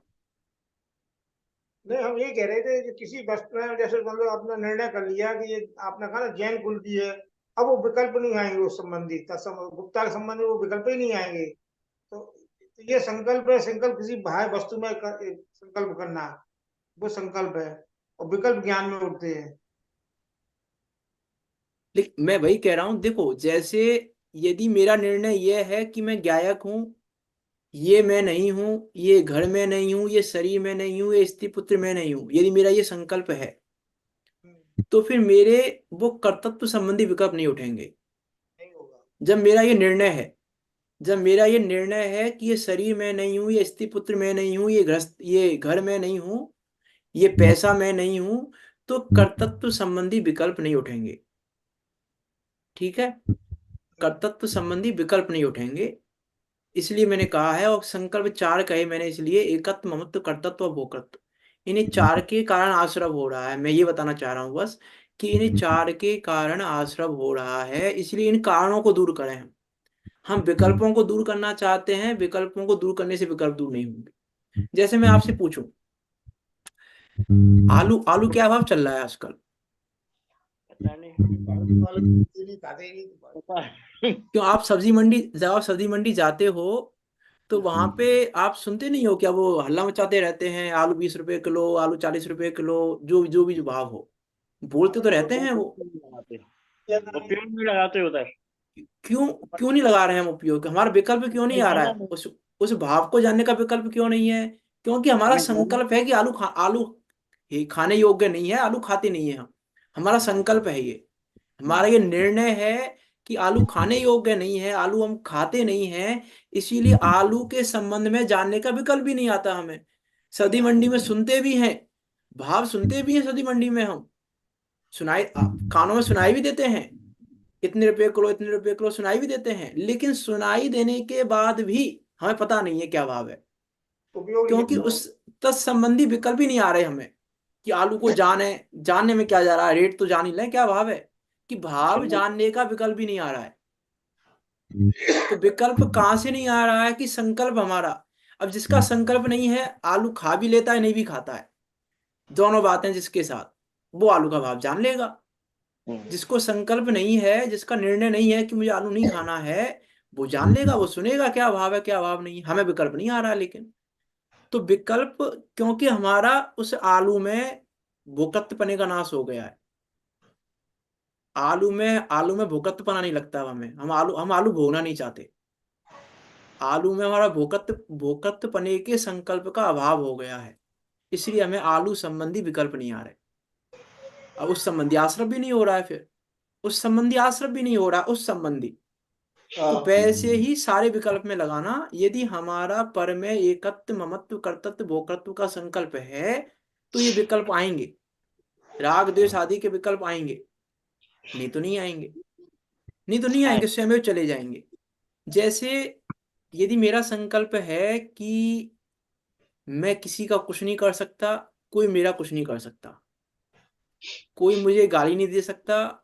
नहीं, हम ये कह रहे थे कि किसी वस्तु में जैसे मतलब आपने निर्णय कर लिया कि ये आपने कहा ना जैन कुल की है, अब वो विकल्प नहीं आएंगे उस संबंधी गुप्ता के संबंधी वो विकल्प ही नहीं आएंगे। तो ये संकल्प है, संकल्प किसी बाह्य वस्तु में संकल्प करना, वो संकल्प है। और विकल्प ज्ञान में उठते हैं। लेकिन मैं वही कह रहा हूं, देखो जैसे यदि मेरा निर्णय यह है कि मैं गायक हूं, ये मैं नहीं हूं, ये घर में नहीं हूं, ये शरीर में नहीं हूं, ये स्त्री पुत्र में नहीं हूं, यदि मेरा ये संकल्प है, हम्म, तो फिर मेरे वो कर्तव्य संबंधी विकल्प नहीं उठेंगे। नहीं होगा। जब मेरा ये निर्णय है, जब मेरा ये निर्णय है कि ये शरीर में नहीं हूं, ये स्त्री पुत्र में नहीं हूं, ये ग्रस्त, ये घर में नहीं हूं, ये पैसा में नहीं हूं, तो कर्तव्य संबंधी विकल्प नहीं उठेंगे। ठीक है, कर्तव्य संबंधी विकल्प नहीं उठेंगे। इसलिए मैंने कहा है, और संकल्प चार कहे मैंने इसलिए, एकत्व, ममत्व, कर्तत्व और भोक्तृत्व। इन्हीं चार के कारण आश्रव हो रहा है, मैं ये बताना चाह रहा हूं बस, कि इन्हीं चार के कारण आश्रव हो रहा है, इसलिए इन कारणों को दूर करें हम विकल्पों को दूर करना चाहते हैं, विकल्पों को दूर करने से विकल्प दूर नहीं होंगे। जैसे मैं आपसे पूछूं, आलू आलू क्या भाव चल रहा है आजकल? पता नहीं, वाले नहीं खाते ही नहीं पता है। क्यों, आप सब्जी मंडी जाओ, सब्जी मंडी जाते हो, तो वहां पे आप सुनते नहीं हो क्या, वो हल्ला मचाते रहते हैं, आलू 20 रुपए किलो, आलू 40 रुपए किलो, जो भी भाव हो, बोलते तो रहते हैं वो। उपयोग नहीं लगाते उधर। क्यों, क्यों नहीं लगा रहे हैं हम उपयोग, हमारा विकल्प क्यों नहीं नहीं आ रहा खाना है, नहीं। उस भाव को जानने का विकल्प क्यों नहीं है? क्योंकि हमारा नहीं खाना। संकल्प है कि आलू ये खाने योग्य नहीं है, आलू खाते नहीं है हम, हमारा संकल्प है ये, हमारा ये निर्णय है कि आलू खाने योग्य नहीं है, आलू हम खाते नहीं हैं। इसीलिए आलू के संबंध में जानने का विकल्प भी नहीं आता हमें। सब्जी मंडी में सुनते भी हैं, भाव सुनते भी हैं सब्जी मंडी में हम, कानों में सुनाई भी देते हैं, इतने रुपए किलो, इतने रुपए किलो सुनाई भी देते हैं, लेकिन सुनाई देने के बाद भी हमें पता नहीं है क्या भाव है। उपयोग नहीं क्योंकि करना। उस तत्संबंधी विकल्प ही नहीं आ रहे हमें, कि आलू को जानने में क्या जा रहा है, रेट तो जान ही लें क्या भाव है, कि भाव समझ। जानने का विकल्प ही नहीं आ रहा है। तो विकल्प कहाँ से नहीं आ रहा है, कि संकल्प हमारा, अब जिसका संकल्प नहीं है, आलू खा भी लेता है, नहीं भी खाता है, दोनों बातें जिसके साथ, वो आलू का भाव जान लेगा। जिसको संकल्प नहीं है, जिसका निर्णय नहीं है कि मुझे आलू नहीं खाना है, वो जान लेगा, वो सुनेगा क्या भाव है क्या भाव नहीं, हमें विकल्प नहीं आ रहा लेकिन। तो विकल्प, क्योंकि हमारा उस आलू में भोक्तपने का नाश हो गया है। आलू में भोक्तपना नहीं लगता अब हमें, हम आलू भोगना नहीं चाहते। आलू में हमारा भोक्तपने के संकल्प का अभाव हो गया है, इसलिए हमें आलू संबंधी विकल्प नहीं आ रहे। अब उस संबंधी आश्रय भी नहीं हो रहा है, फिर उस संबंधी आश्रय भी नहीं हो रहा उस संबंधी। तो वैसे ही सारे विकल्प में लगाना, यदि हमारा पर में एकत्व, ममत्व, कर्तृत्व, भोक्तृत्व का संकल्प है, तो ये विकल्प आएंगे, राग द्वेष आदि के विकल्प आएंगे, नहीं तो नहीं आएंगे, नहीं तो नहीं आएंगे, स्वयं चले जाएंगे। जैसे यदि मेरा संकल्प है कि मैं किसी का कुछ नहीं कर सकता, कोई मेरा कुछ नहीं कर सकता, कोई मुझे गाली नहीं दे सकता,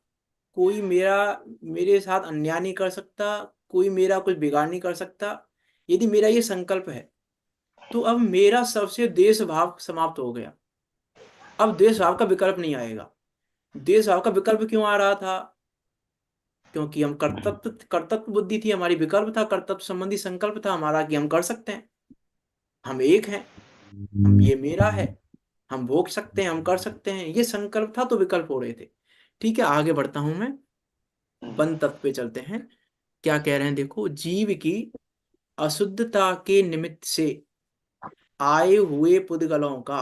कोई मेरे साथ अन्याय नहीं कर सकता, कोई मेरा कुछ बिगाड़ नहीं कर सकता, यदि मेरा ये संकल्प है, तो अब मेरा सबसे देश भाव समाप्त हो गया। अब देश भाव का विकल्प नहीं आएगा। देश भाव का विकल्प क्यों आ रहा था? क्योंकि हम कर्तव्य बुद्धि थी हमारी, विकल्प था, कर्तव्य संबंधी संकल्प था हमारा कि हम कर सकते हैं, हम एक हैं, ये मेरा है, हम भोग सकते हैं, हम कर सकते हैं, ये संकल्प था, तो विकल्प हो रहे थे। ठीक है, आगे बढ़ता हूं मैं, वन तत्व पे चलते हैं। क्या कह रहे हैं देखो, जीव की अशुद्धता के निमित्त से आए हुए पुद्गलों का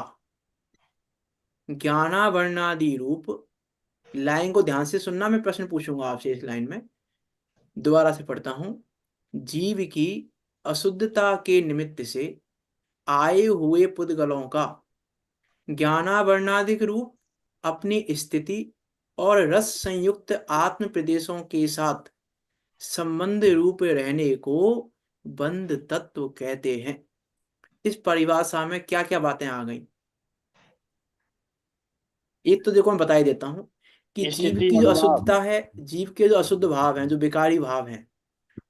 ज्ञानावरणादि रूप, लाइन को ध्यान से सुनना, मैं प्रश्न पूछूंगा आपसे इस लाइन में, दोबारा से पढ़ता हूं। जीव की अशुद्धता के निमित्त से आए हुए पुद्गलों का ज्ञानावरणादिक रूप अपनी स्थिति और रस संयुक्त आत्म प्रदेशों के साथ संबंध रूप रहने को बंध तत्व कहते हैं। इस परिभाषा में क्या क्या बातें आ गई? एक तो देखो मैं बता ही देता हूं कि जीव स्थिति की जो अनुभाव। अशुद्धता है, जीव के जो अशुद्ध भाव हैं, जो विकारी भाव हैं,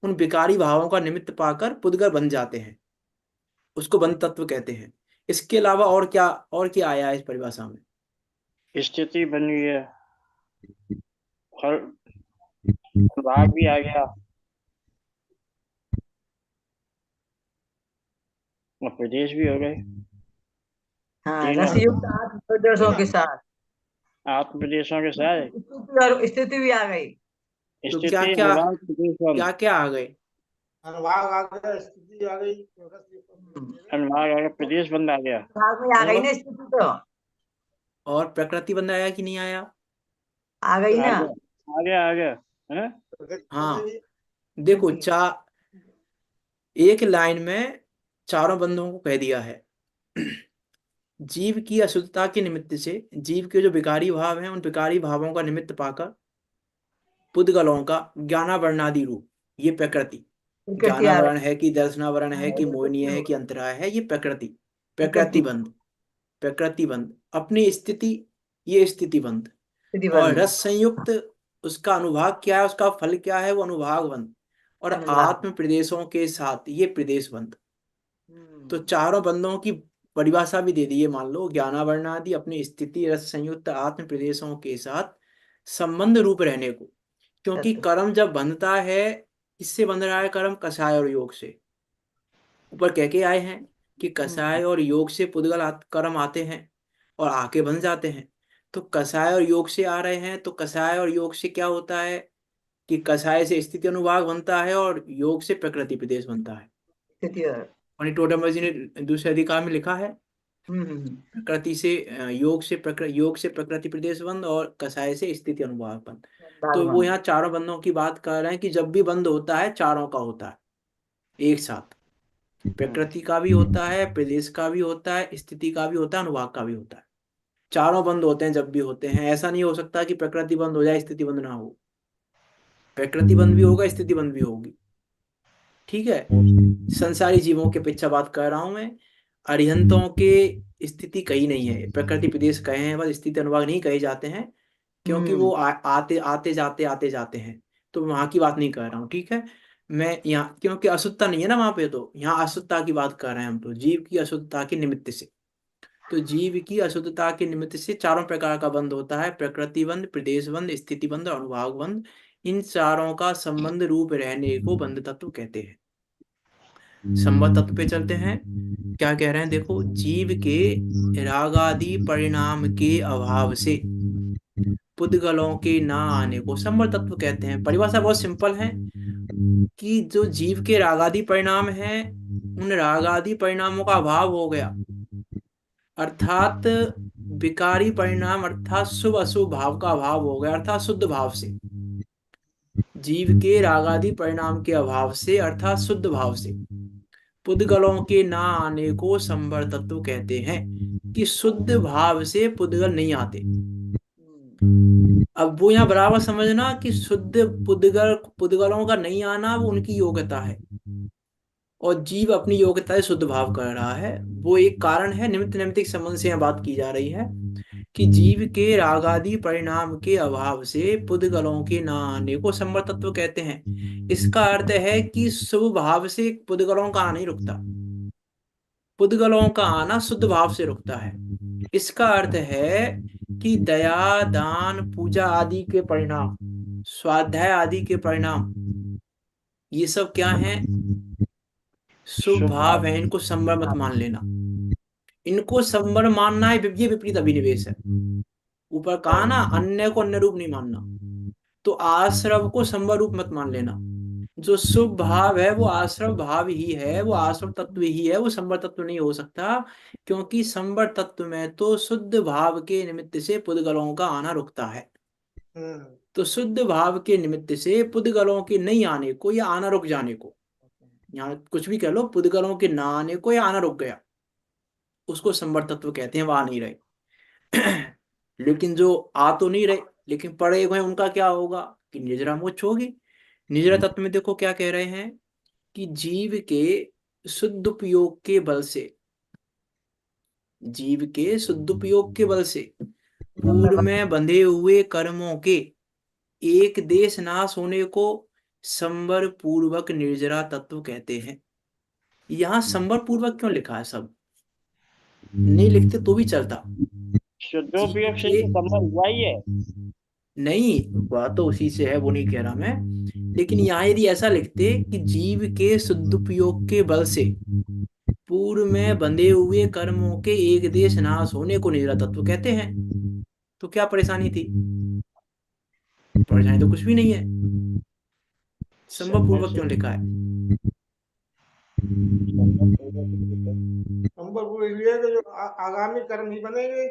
उन विकारी भावों का निमित्त पाकर पुद्गल बन जाते हैं, उसको बंध तत्व कहते हैं। इसके अलावा और क्या आया है इस परिभाषा में? स्थिति बनी है, फल अनुभाग भी आ गया, और प्रदेश भी हो गए। हाँ, तीन रसयुक्त आत्म प्रदेशों के साथ आत्म प्रदेशों के साथ स्थिति और स्थिति भी आ गई। तो स्थिति अनुभाग प्रदेश बंद। क्या आ गए? अनुभाग आ गया, स्थिति आ गई, अनुभाग आ गया, प्रदेश बंद आ गया। भाग में आ गई और ना स्थिति, तो और प्रकृति बंध आया कि नहीं आया? आ गई आ ना। गया, आ गया, आ गया, है। हाँ, देखो एक लाइन में चारों बंधों को कह दिया है। जीव की अशुद्धता के निमित्त से, जीव के जो विकारी भाव हैं, उन विकारी भावों का निमित्त पाकर पुद्गलों का ज्ञानावरणादि रूप, ये प्रकृति, प्रकृति आ ज्ञानावरण गई। है कि दर्शनावरण है कि हाँ, ये मोहनीय है तो कि अंतराय है, ये प्रकृति, प्रकृति प्रकृतिबंध, प्रकृतिबंध अपनी स्थिति, ये स्थितिबंध। स्थिति और बंद। रस संयुक्त, उसका अनुभाग क्या है, उसका फल क्या है, वो अनुभाग बंध। और अनुभाग। आत्म प्रदेशों के साथ ये प्रदेश बंध। तो हम्म, चारों बंधों की परिभाषा भी दे दी है। मान लो ज्ञानावरणादि अपनी स्थिति रस संयुक्त आत्म प्रदेशों के साथ संबंध रूप रहने को, क्योंकि तत्व। कर्म जब बंधता है, किससे बंध रहा है कर्म? कषाय और योग से। ऊपर कह के आए हैं कि कषाय और योग से कर्म आते हैं और आके बन जाते हैं। तो कषाय और योग से आ रहे हैं, तो कषाय और योग से क्या होता है कि कषाय से स्थिति अनुभाग बनता है और योग से प्रकृति प्रदेश बनता है। स्थिति और और टोटम जी ने दूसरे अधिकार में लिखा है प्रकृति से योग से प्रकृति प्रदेश बंद और कषाय से स्थिति अनुभाग बंद। तो वो भागवत। यहाँ चारों बंधों की बात कर रहे हैं कि जब भी बंद होता है, चारों का होता है एक साथ। प्रकृति का भी होता है, प्रदेश का भी होता है, स्थिति का भी होता है, अनुभाग का भी होता है। चारों बंद होते हैं जब भी होते हैं। ऐसा नहीं हो सकता कि प्रकृति बंद हो जाए, स्थिति बंद ना हो। प्रकृति बंद भी होगा, स्थिति बंद भी होगी। ठीक है, संसारी जीवों के पीछे बात कर रहा हूं मैं। अरिहंतों के स्थिति कही नहीं है, प्रकृति प्रदेश कहे हैं, बस स्थिति अनुभाग नहीं कहे जाते हैं, क्योंकि वो आते जाते हैं। तो वहां की बात नहीं कर रहा हूँ, ठीक है। मैं यहाँ, क्योंकि अशुद्धता नहीं है ना वहां पे, तो यहाँ अशुद्धता की बात कर रहे हैं हम, तो जीव की अशुद्धता के निमित्त से। तो जीव की अशुद्धता के निमित्त से चारों प्रकार का बंध होता है, प्रकृति बंध, प्रदेश बंध, स्थिति बंध और अनुभाग बंध। इन चारों का संबंध रूप रहने को बंध तत्व कहते हैं। संबंध तत्व पे चलते हैं। क्या कह रहे हैं देखो, जीव के रागादि परिणाम के अभाव से पुद्गलों के ना आने को संबंध तत्व कहते हैं। परिभाषा बहुत सिंपल है कि जो जीव के रागादि परिणाम हैं, उन रागादि परिणामों का अभाव हो गया, अर्थात विकारी परिणाम, अर्थात शुभ अशुभ भाव का अभाव हो गया, अर्थात शुद्ध भाव से। जीव के रागादि परिणाम के अभाव से, अर्थात शुद्ध भाव से पुद्गलों के ना आने को संवर तत्व कहते हैं। कि शुद्ध भाव से पुद्गल नहीं आते। अब वो यहाँ बराबर समझना कि शुद्ध पुद्गलों का नहीं आना वो उनकी योग्यता है, और जीव अपनी योग्यता से शुद्ध भाव कर रहा है, वो एक कारण है। निमित्त नैमित्तिक संबंध से यहाँ बात की जा रही है कि जीव के रागादि परिणाम के अभाव से पुद्गलों के ना आने को संवर तत्व कहते हैं। इसका अर्थ है कि शुभ भाव से पुद्गलों का आना नहीं रुकता, पुद्गलों का आना शुद्ध भाव से रुकता है। इसका अर्थ है कि दया दान पूजा आदि के परिणाम, स्वाध्याय आदि के परिणाम, ये सब क्या है? शुभ शुभ भाव। भाव है। इनको संवर मत मान लेना, इनको संवर मानना है, ये विपरीत अभिनिवेश है। ऊपर कहा ना, अन्य को अन्य रूप नहीं मानना, तो आश्रव को संवर रूप मत मान लेना। जो शुभ भाव है वो आश्रव भाव ही है, वो आश्रव तत्व ही है, वो संवर तत्व नहीं हो सकता। क्योंकि संवर तत्व में तो शुद्ध भाव के निमित्त से पुद्गलों का आना रुकता है। तो शुद्ध भाव के निमित्त से पुद्गलों के नहीं आने को या आना रुक जाने को, यहाँ कुछ भी कह लो, पुद्गलों के ना आने को या आना रुक गया, उसको संवर तत्व कहते हैं। वह आ नहीं रहे लेकिन जो आ तो नहीं रहे, लेकिन पढ़े हुए उनका क्या होगा कि निर्जरा मोक्ष होगी। निर्जरा तत्व में देखो क्या कह रहे हैं कि जीव के शुद्ध उपयोग के बल से, जीव के शुद्ध उपयोग के बल से पूर्व में बंधे हुए कर्मों के एक देश नाश होने को संवर पूर्वक निर्जरा तत्व कहते हैं। यहाँ संवर पूर्वक क्यों लिखा है? सब नहीं लिखते तो भी चलता। जीव शुद्धोपयोग से के तो संबंध हुआ ही है। नहीं, बात तो उसी से है, वो नहीं कह रहा मैं, लेकिन यहाँ यदि ऐसा लिखते कि जीव के सदुपयोग के बल से पूर्व में बंधे हुए कर्मों के एक देश नाश होने को निद्रा तत्व कहते हैं, तो क्या परेशानी थी? परेशानी तो कुछ भी नहीं है। संभव पूर्वक क्यों लिखा है? नंबर वो इसलिए कि जो आगामी कर्म ही बनेंगे।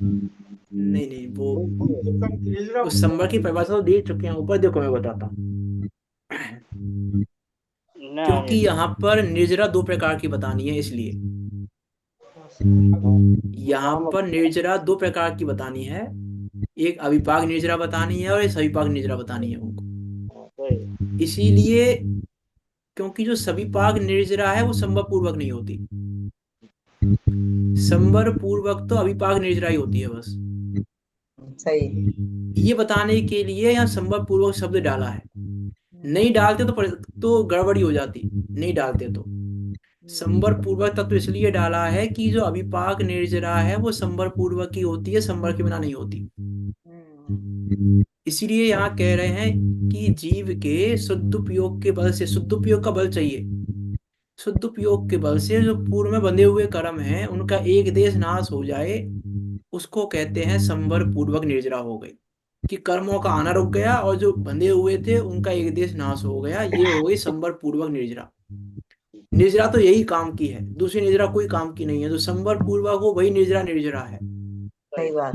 नहीं नहीं, वो जो कर्म निर्जरा उस संभव की परिभाषा तो दे चुके हैं ऊपर, देखो मैं बताता हूँ। ना क्योंकि यहाँ पर निर्जरा दो प्रकार की बतानी है, इसलिए यहाँ पर निर्जरा दो प्रकार की बतानी है। एक अविपाक निर्जरा बतानी है और एक सविपाक निर्जरा बतानी है उनको। इसीलिए क्योंकि जो सविपाक निर्जरा है वो संभव पूर्वक नहीं होती, संवर पूर्वक तो अविपाक निर्जरा ही होती है बस। सही। ये बताने के लिए यहाँ संभव पूर्वक शब्द डाला है। नहीं डालते तो गड़बड़ी हो जाती, नहीं डालते तो। संवर पूर्वक तत्व इसलिए डाला है कि जो अविपाक निर्जरा है वो संवर पूर्वक ही होती है, संवर के बिना नहीं होती। इसीलिए यहाँ कह रहे हैं कि जीव के शुद्धोपयोग के बल से, शुद्धोपयोग का बल चाहिए, शुद्धोपयोग के बल से जो पूर्व में बंधे हुए कर्म हैं उनका एक देश नाश हो जाए, उसको कहते हैं संवर पूर्वक निर्जरा हो गई। कि कर्मों का आना रुक गया और जो बंधे हुए थे उनका एक देश नाश हो गया, ये हो गई संवर पूर्वक निर्जरा। निर्जरा तो यही काम की है, दूसरी निर्जरा कोई काम की नहीं है। जो संवर पूर्वक हो वही निर्जरा निर्जरा है। सही बात।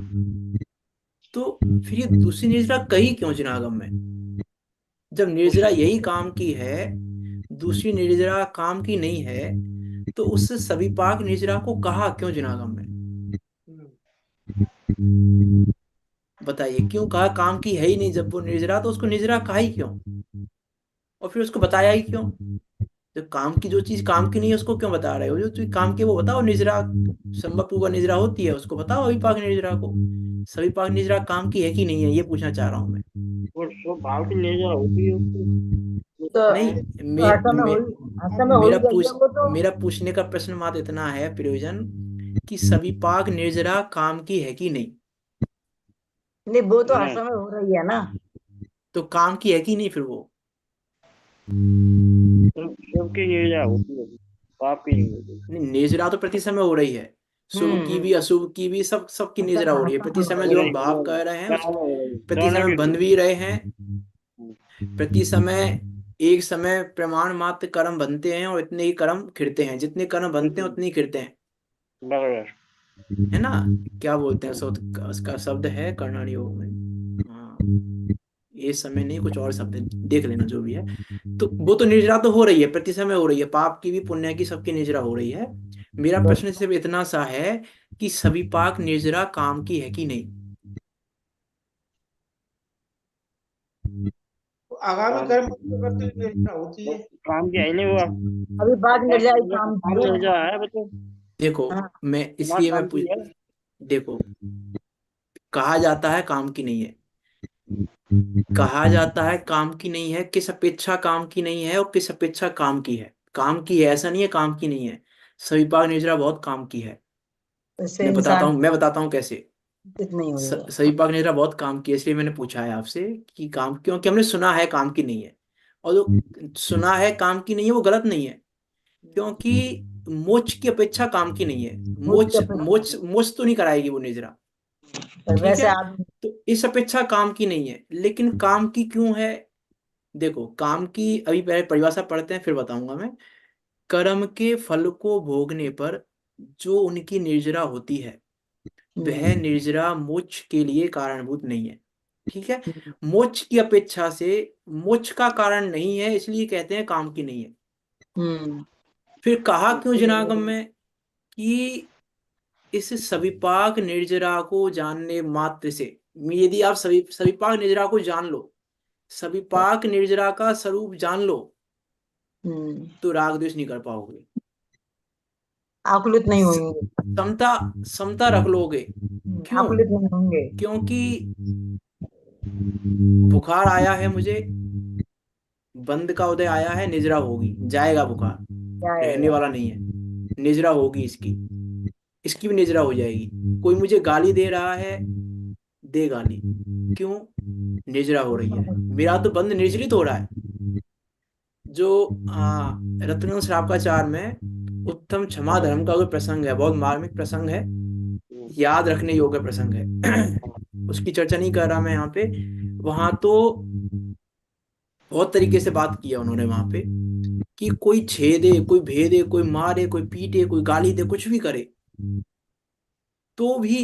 तो फिर ये दूसरी निर्जरा कही क्यों जिनागम में? जब निर्जरा यही काम की है, दूसरी निर्जरा काम की नहीं है, तो उस सविपाक निर्जरा को कहा क्यों जिनागम में? बताइए क्यों कहा? काम की है ही नहीं जब वो निर्जरा, तो उसको निर्जरा कहा ही क्यों? और फिर उसको बताया ही क्यों? जब काम की जो चीज काम की नहीं है उसको क्यों बता रहे हो? जो चीज काम की है वो बताओ। निर्जरा संभव पूर्वक निर्जरा होती है, उसको बताओ अविपाक निर्जरा को। सविपाक निर्जरा काम की है कि नहीं है, ये पूछना चाह रहा हूं मैं। वो स्वभाव की निर्जरा होती है उसकी। तो नहीं, ऐसा में हो ही गई है वो तो। मेरा पूछने का प्रश्न मात्र इतना है प्रयोजन कि सविपाक निर्जरा काम की है कि नहीं? नहीं, वो तो हर नहीं, समय हो रही है ना। तो काम की है कि नहीं फिर वो? सबकी निर्जरा होती है, पाप की नहीं होती। नहीं, निर्जरा तो प्रति समय हो रही है, शुभ की भी हम्म। अशुभ की भी, सबकी अच्छा, निर्जरा हो रही है हर प्रति समय समय। हो जो रही हम है। भाव कह रहे हैं उस प्रति दोनों समय की बंध भी रहे हैं। प्रति समय एक समय प्रमाण मात्र कर्म बनते हैं और इतने ही कर्म खिरते हैं, जितने कर्म बनते हैं उतने ही खिरते हैं, बराबर। है ना? क्या बोलते हैं उसका शब्द है कर्णन योग में, हाँ, ये समय नहीं कुछ और शब्द है, देख लेना जो भी है। तो वो तो निर्जरा तो हो रही है, प्रति समय हो रही है, पाप की भी पुण्य की सबकी निर्जरा हो रही है। मेरा प्रश्न सिर्फ इतना सा है कि सभी पाक निर्जरा काम की है कि नहीं? तो आगामी काम कर्म तो करते हुए निर्जरा होती है। काम की है नहीं वो। अभी बात निर्जाई काम काम की है। निर्जरा है बच्चे। देखो, हाँ। मैं दिमाग इसलिए मैं काम की पूछ, है। देखो, कहा जाता है काम की नहीं है, कहा जाता है काम की नहीं है, किस अपेक्षा काम की नहीं है और किस अपेक्षा काम की है? काम की है ऐसा नहीं है काम की नहीं है, सभी पाक निर्जरा बहुत काम की है। इससे इंसान मैं बताता हूँ कैसे। नहीं होगा। सही पाक नेहरा बहुत काम की है, इसलिए मैंने पूछा है आपसे कि काम, क्योंकि हमने सुना है काम की नहीं है। और जो सुना है काम की नहीं है वो गलत नहीं है, क्योंकि मोक्ष की अपेक्षा काम की नहीं है। मुझ मोक्ष मोक्ष मोक्ष तो नहीं कराएगी वो निजरा, ठीक वैसे है? आदमी। तो इस अपेक्षा काम की नहीं है, लेकिन काम की क्यों है? देखो, काम की अभी पहले परिभाषा पढ़ते हैं फिर बताऊंगा मैं। कर्म के फल को भोगने पर जो उनकी निर्जरा होती है वह निर्जरा मोक्ष के लिए कारणभूत नहीं है, ठीक है? मोक्ष की अपेक्षा से मोक्ष का कारण नहीं है, इसलिए कहते हैं काम की नहीं है। हम्म। फिर कहा क्यों जनागम में कि इस सविपाक निर्जरा को जानने मात्र से, यदि आप सविपाक निर्जरा को जान लो, सविपाक निर्जरा का स्वरूप जान लो, तो राग द्वेष नहीं कर पाओगे, आकुलित नहीं होंगे, समता समता रख लोगे। क्यों? आकुलित नहीं होंगे। क्योंकि बुखार आया है मुझे, बंद का उदय आया है, निजरा होगी, जाएगा बुखार, रहने वाला नहीं है, निजरा होगी इसकी, इसकी भी निजरा हो जाएगी। कोई मुझे गाली दे रहा है, दे गाली, क्यों? निजरा हो रही है, मेरा तो बंद निर्जरित हो रहा है। जो रत्नगंज श्रावकाचार में उत्तम क्षमा धर्म का कोई प्रसंग है, बहुत मार्मिक प्रसंग है, याद रखने योग्य प्रसंग है। उसकी चर्चा नहीं कर रहा मैं यहाँ पे। वहां तो बहुत तरीके से बात किया उन्होंने वहां पे, कि कोई छेदे, कोई भेदे, कोई मारे, कोई पीटे, कोई गाली दे, कुछ भी करे, तो भी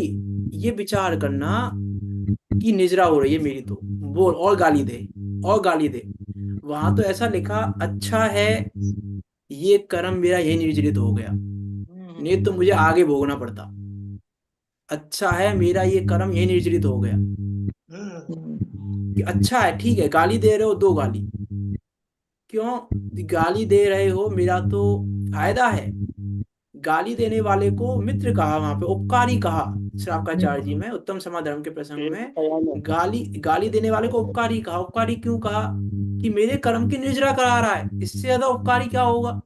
ये विचार करना कि निजरा हो रही है मेरी, तो बोल और गाली दे, और गाली दे। वहां तो ऐसा लिखा, अच्छा है ये कर्म मेरा यही निर्जरित हो गया, नहीं तो मुझे आगे भोगना पड़ता। अच्छा है मेरा ये कर्म यही निर्जरित हो गया, कि अच्छा है, ठीक है, गाली दे रहे हो, दो गाली, क्यों गाली दे रहे हो, मेरा तो फायदा है। गाली देने वाले को मित्र कहा, वहां पे उपकारी कहा श्रावकाचार्य जी में उत्तम समाधर्म के प्रसंग में। गाली गाली देने वाले को उपकारी कहा। उपकारी क्यों कहा? कि मेरे कर्म की निर्जरा करा रहा है, इससे ज्यादा उपकारी क्या होगा?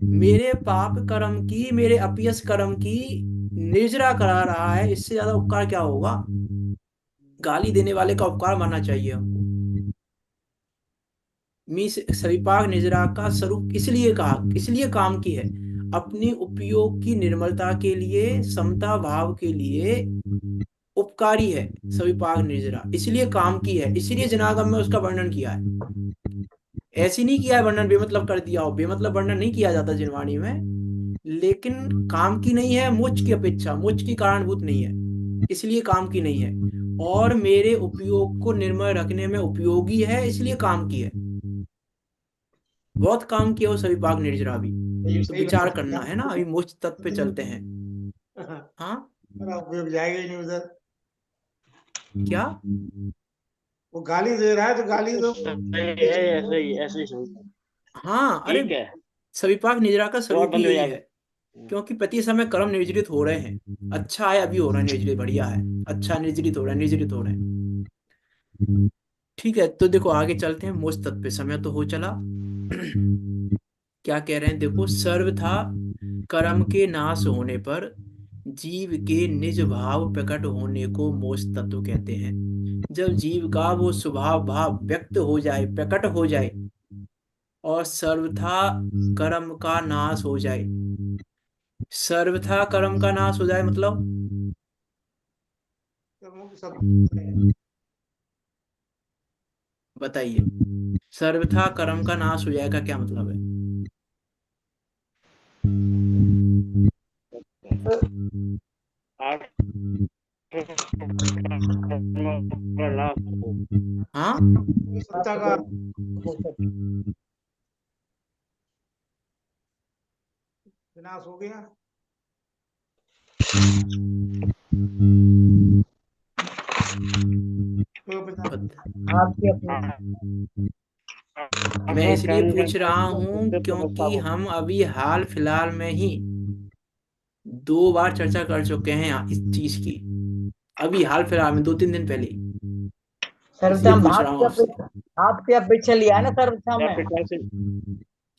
मेरे पाप कर्म की, मेरे अपयश कर्म की निर्जरा करा रहा है, इससे ज्यादा उपकार क्या होगा? गाली देने वाले का उपकार मानना चाहिए हमको। मीस सविपाक निजरा का स्वरूप इसलिए कहा, इसलिए काम की है, अपने उपयोग की निर्मलता के लिए, समता भाव के लिए उपकारी है सविपाक निर्जरा, इसलिए काम की है, इसलिए जनागम में उसका वर्णन किया है। ऐसी नहीं किया है वर्णन बेमतलब कर दिया हो, बेमतलब वर्णन नहीं किया जाता जिनवाणी में, लेकिन काम की नहीं है मोक्ष की अपेक्षा, मोक्ष की कारणभूत नहीं है, इसलिए काम की नहीं है, और मेरे उपयोग को निर्मल रखने में उपयोगी है, इसलिए काम की है। बहुत काम किया हो सविपाक निर्जरा भी, तो विचार करना है ना। अभी मोक्ष तत्व पे चलते हैं। हाँ उपयोग जाएगा ही नहीं उधर। क्या? वो गाली दे रहा है तो गाली दो। ऐसे ही ऐसे ही हाँ, अरे ठीक है, सविपाक निजरा का और स्वरूप ही बंद हो यही जाएगा। है, क्योंकि प्रति समय कर्म निर्जरित हो रहे हैं। अच्छा है, अभी हो रहा है निर्जरित, बढ़िया है, अच्छा निर्जरित हो रहा है, निर्जरित हो रहे हैं। ठीक है, तो देखो आगे चलते हैं मोक्ष तत्व पे, समय तो हो चला। क्या कह रहे हैं देखो, सर्वथा कर्म के नाश होने पर जीव के निज भाव प्रकट होने को मोक्ष तत्व कहते हैं। जब जीव का वो स्वभाव भाव व्यक्त हो जाए, प्रकट हो जाए, और सर्वथा कर्म का नाश हो जाए। सर्वथा कर्म का नाश हो जाए मतलब बताइए, सर्वथा कर्म का नाश हो जाएगा क्या मतलब है? हाँ, सत्ता का विनाश हो गया। आपकी अपनी मैं इसलिए पूछ रहा हूँ क्योंकि हम अभी हाल फिलहाल में ही 2 बार चर्चा कर चुके हैं इस चीज की, अभी हाल फिलहाल में 2-3 दिन पहले, इसलिए सर्वथा पूछ रहा हूँ आपसे। आपके अपेक्षा लिया है ना सर्वथा में।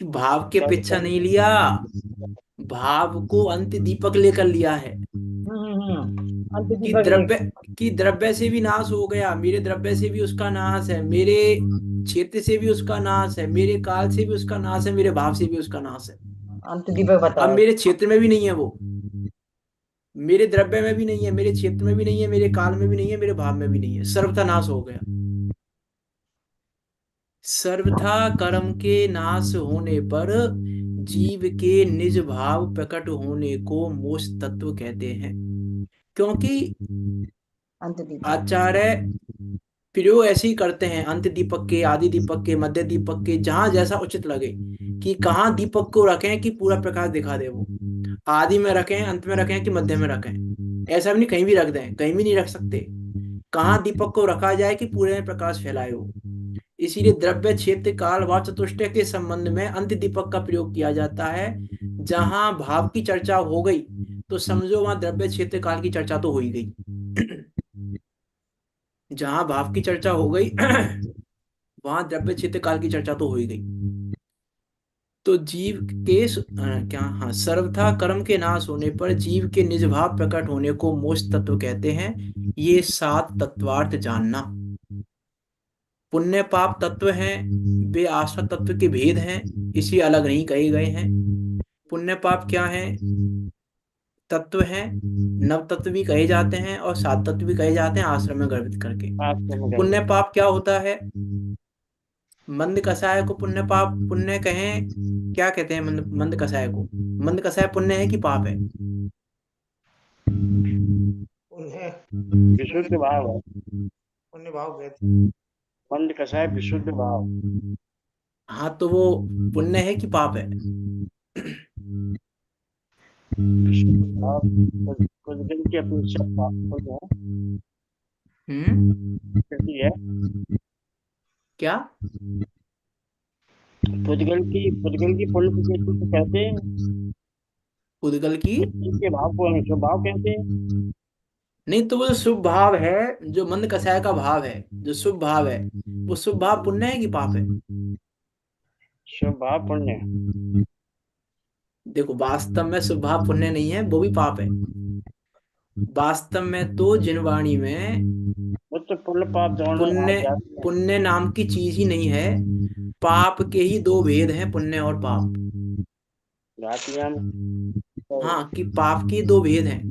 कि भाव के पीछा नहीं लिया, भाव को अंत दीपक लेकर लिया है, अंत कि दीपक द्रव्य, कि द्रव्य से भी नाश हो गया, मेरे द्रव्य से भी उसका नाश है, मेरे क्षेत्र से भी उसका नाश है, मेरे काल से भी उसका नाश है, मेरे भाव से भी उसका नाश है। अंत दीपक अब बताओ। मेरे क्षेत्र में भी नहीं है वो, मेरे द्रव्य में भी नहीं है, मेरे क्षेत्र में भी नहीं है, मेरे काल में भी नहीं है, मेरे भाव में भी नहीं है, सर्वथा नाश हो गया। सर्वथा कर्म के नाश होने पर जीव के निज भाव प्रकट होने को मोक्ष तत्व कहते हैं। क्योंकि अंत दीपक आचार्य प्रयोग ऐसे ही करते हैं, अंत दीपक के, आदि दीपक के, मध्य दीपक के, जहां जैसा उचित लगे, कि कहाँ दीपक को रखें कि पूरा प्रकाश दिखा दे, वो आदि में रखें, अंत में रखें कि मध्य में रखें, ऐसा भी नहीं कहीं भी रख दें, कहीं भी नहीं रख सकते। कहाँ दीपक को रखा जाए कि पूरे में प्रकाश फैलाए हो। इसीलिए द्रव्य, क्षेत्र, काल व चतुष्टय के संबंध में अंत्य दीपक का प्रयोग किया जाता है। जहां भाव की चर्चा हो गई तो समझो वहां द्रव्य, क्षेत्र, काल की चर्चा तो हो ही गई। जहां भाव की चर्चा हो गई वहां द्रव्य, क्षेत्र, काल की चर्चा तो हो ही गई। तो जीव के क्या, हाँ, सर्वथा कर्म के नाश होने पर जीव के निज भाव प्रकट होने को मोक्ष तत्व कहते हैं। ये 7 तत्वार्थ जानना। पुण्य पाप तत्व हैं, वे आश्रत तत्व के भेद हैं, इसलिए अलग नहीं कहे गए हैं। पुण्य पाप क्या है? तत्व हैं, नव तत्व भी कहे जाते हैं और 7 तत्व भी कहे जाते हैं आश्रम में गर्भित करके। पुण्य पाप क्या होता है? मंद कसाय को पुण्य पाप, पुण्य कहें, क्या कहते हैं मंद कसाय को? मंद कसाय पुण्य है कि पाप है? उन्हें विशुद्ध भाव है। पुण्य भाव कहते हैं। मंद कसाय विशुद्ध भाव। हाँ, तो वो पुण्य है कि पाप है? विशुद्ध भाव कुछ दिन की अपेक्षा पुण्य कहती है। क्या? पुद्गल की पुण्य प्रकृति को कहते हैं। उद्गल की के भाव को हम स्वभाव कहते हैं। नहीं, तो वो जो शुभ भाव है, जो मंद कसाय का भाव है, जो शुभ भाव है, वो शुभ भाव पुण्य है कि पाप है? स्वभाव पुण्य। देखो, वास्तव में शुभ भाव पुण्य नहीं है, वो भी पाप है। वास्तव में तो जिनवाणी में वो तो पुण्य पाप दोनों पुण्य आध्यात्मिक है। पुण्य नाम की चीज ही नहीं है। पाप के ही 2 भेद हैं, पुण्य और पाप। जातियां हाँ, कि पाप के 2 भेद हैं,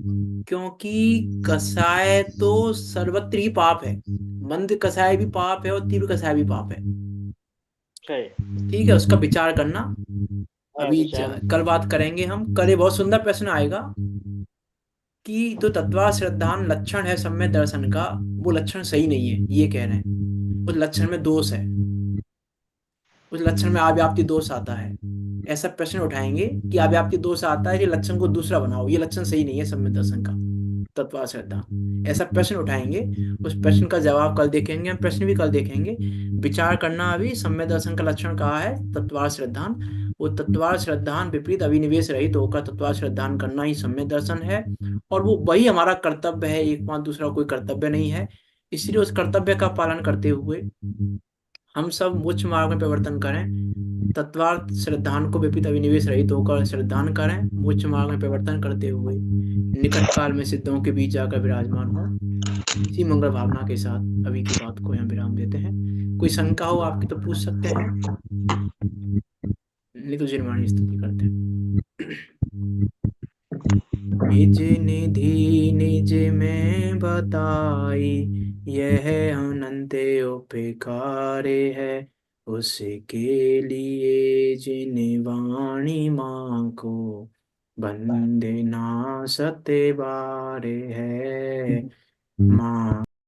क्योंकि कसाय तो सर्वत्र ही पाप है। मंद कसाय भी पाप है और तीव्र कसाय भी पाप है। सही ठीक है, उसका विचार करना। है अभी विचार। कल बात करेंगे हम। कल ये बहुत सुंदर प्रश्न आएगा कि तो तत्वा श्रद्धान लक्षण है सम्यक दर्शन का, वो लक्षण सही नहीं है, ये कह रहे हैं। उस लक्षण में दोष है, उस लक्षण में आव्याप्ति दोष आता है। ऐसा प्रश्न उठाएंगे कि आव्याप्ति दोष आता है, ये लक्षण को दूसरा बनाओ, ये लक्षण सही नहीं है सम्यक दर्शन का, तत्वा श्रद्धा। ऐसा प्रश्न उठाएंगे, उस प्रश्न का जवाब कल देखेंगे हम, प्रश्न भी कल देखेंगे। विचार करना अभी, सम्यक दर्शन का लक्षण कहा है तत्वार श्रद्धान। वो तत्वार श्रद्धान विपरीत अभिनिवेश रहित होकर तत्वार श्रद्धान करना ही सम्यक दर्शन है। और वो वही हमारा कर्तव्य है, एकमात्र दूसरा कोई कर्तव्य नहीं है। इसलिए उस कर्तव्य का पालन करते हुए हम सब मोक्ष मार्ग में परिवर्तन करें। तत्वार्थ श्रद्धान को विपरीत अभिनिवेश रहित होकर श्रद्धान करें, मोक्ष मार्ग में परिवर्तन करते हुए निकट काल में सिद्धों के बीच जाकर विराजमान हो। इसी मंगल भावना के साथ अभी की बात को यहाँ विराम देते हैं। कोई शंका हो आपकी तो पूछ सकते हैं, नहीं तो जिनवाणी स्तुति करते हैं। निज निधि निज में बताई, यह अनंत उपकारे है। उसके लिए जिन वाणी माँ को वंदना सत्य बारे है। माँ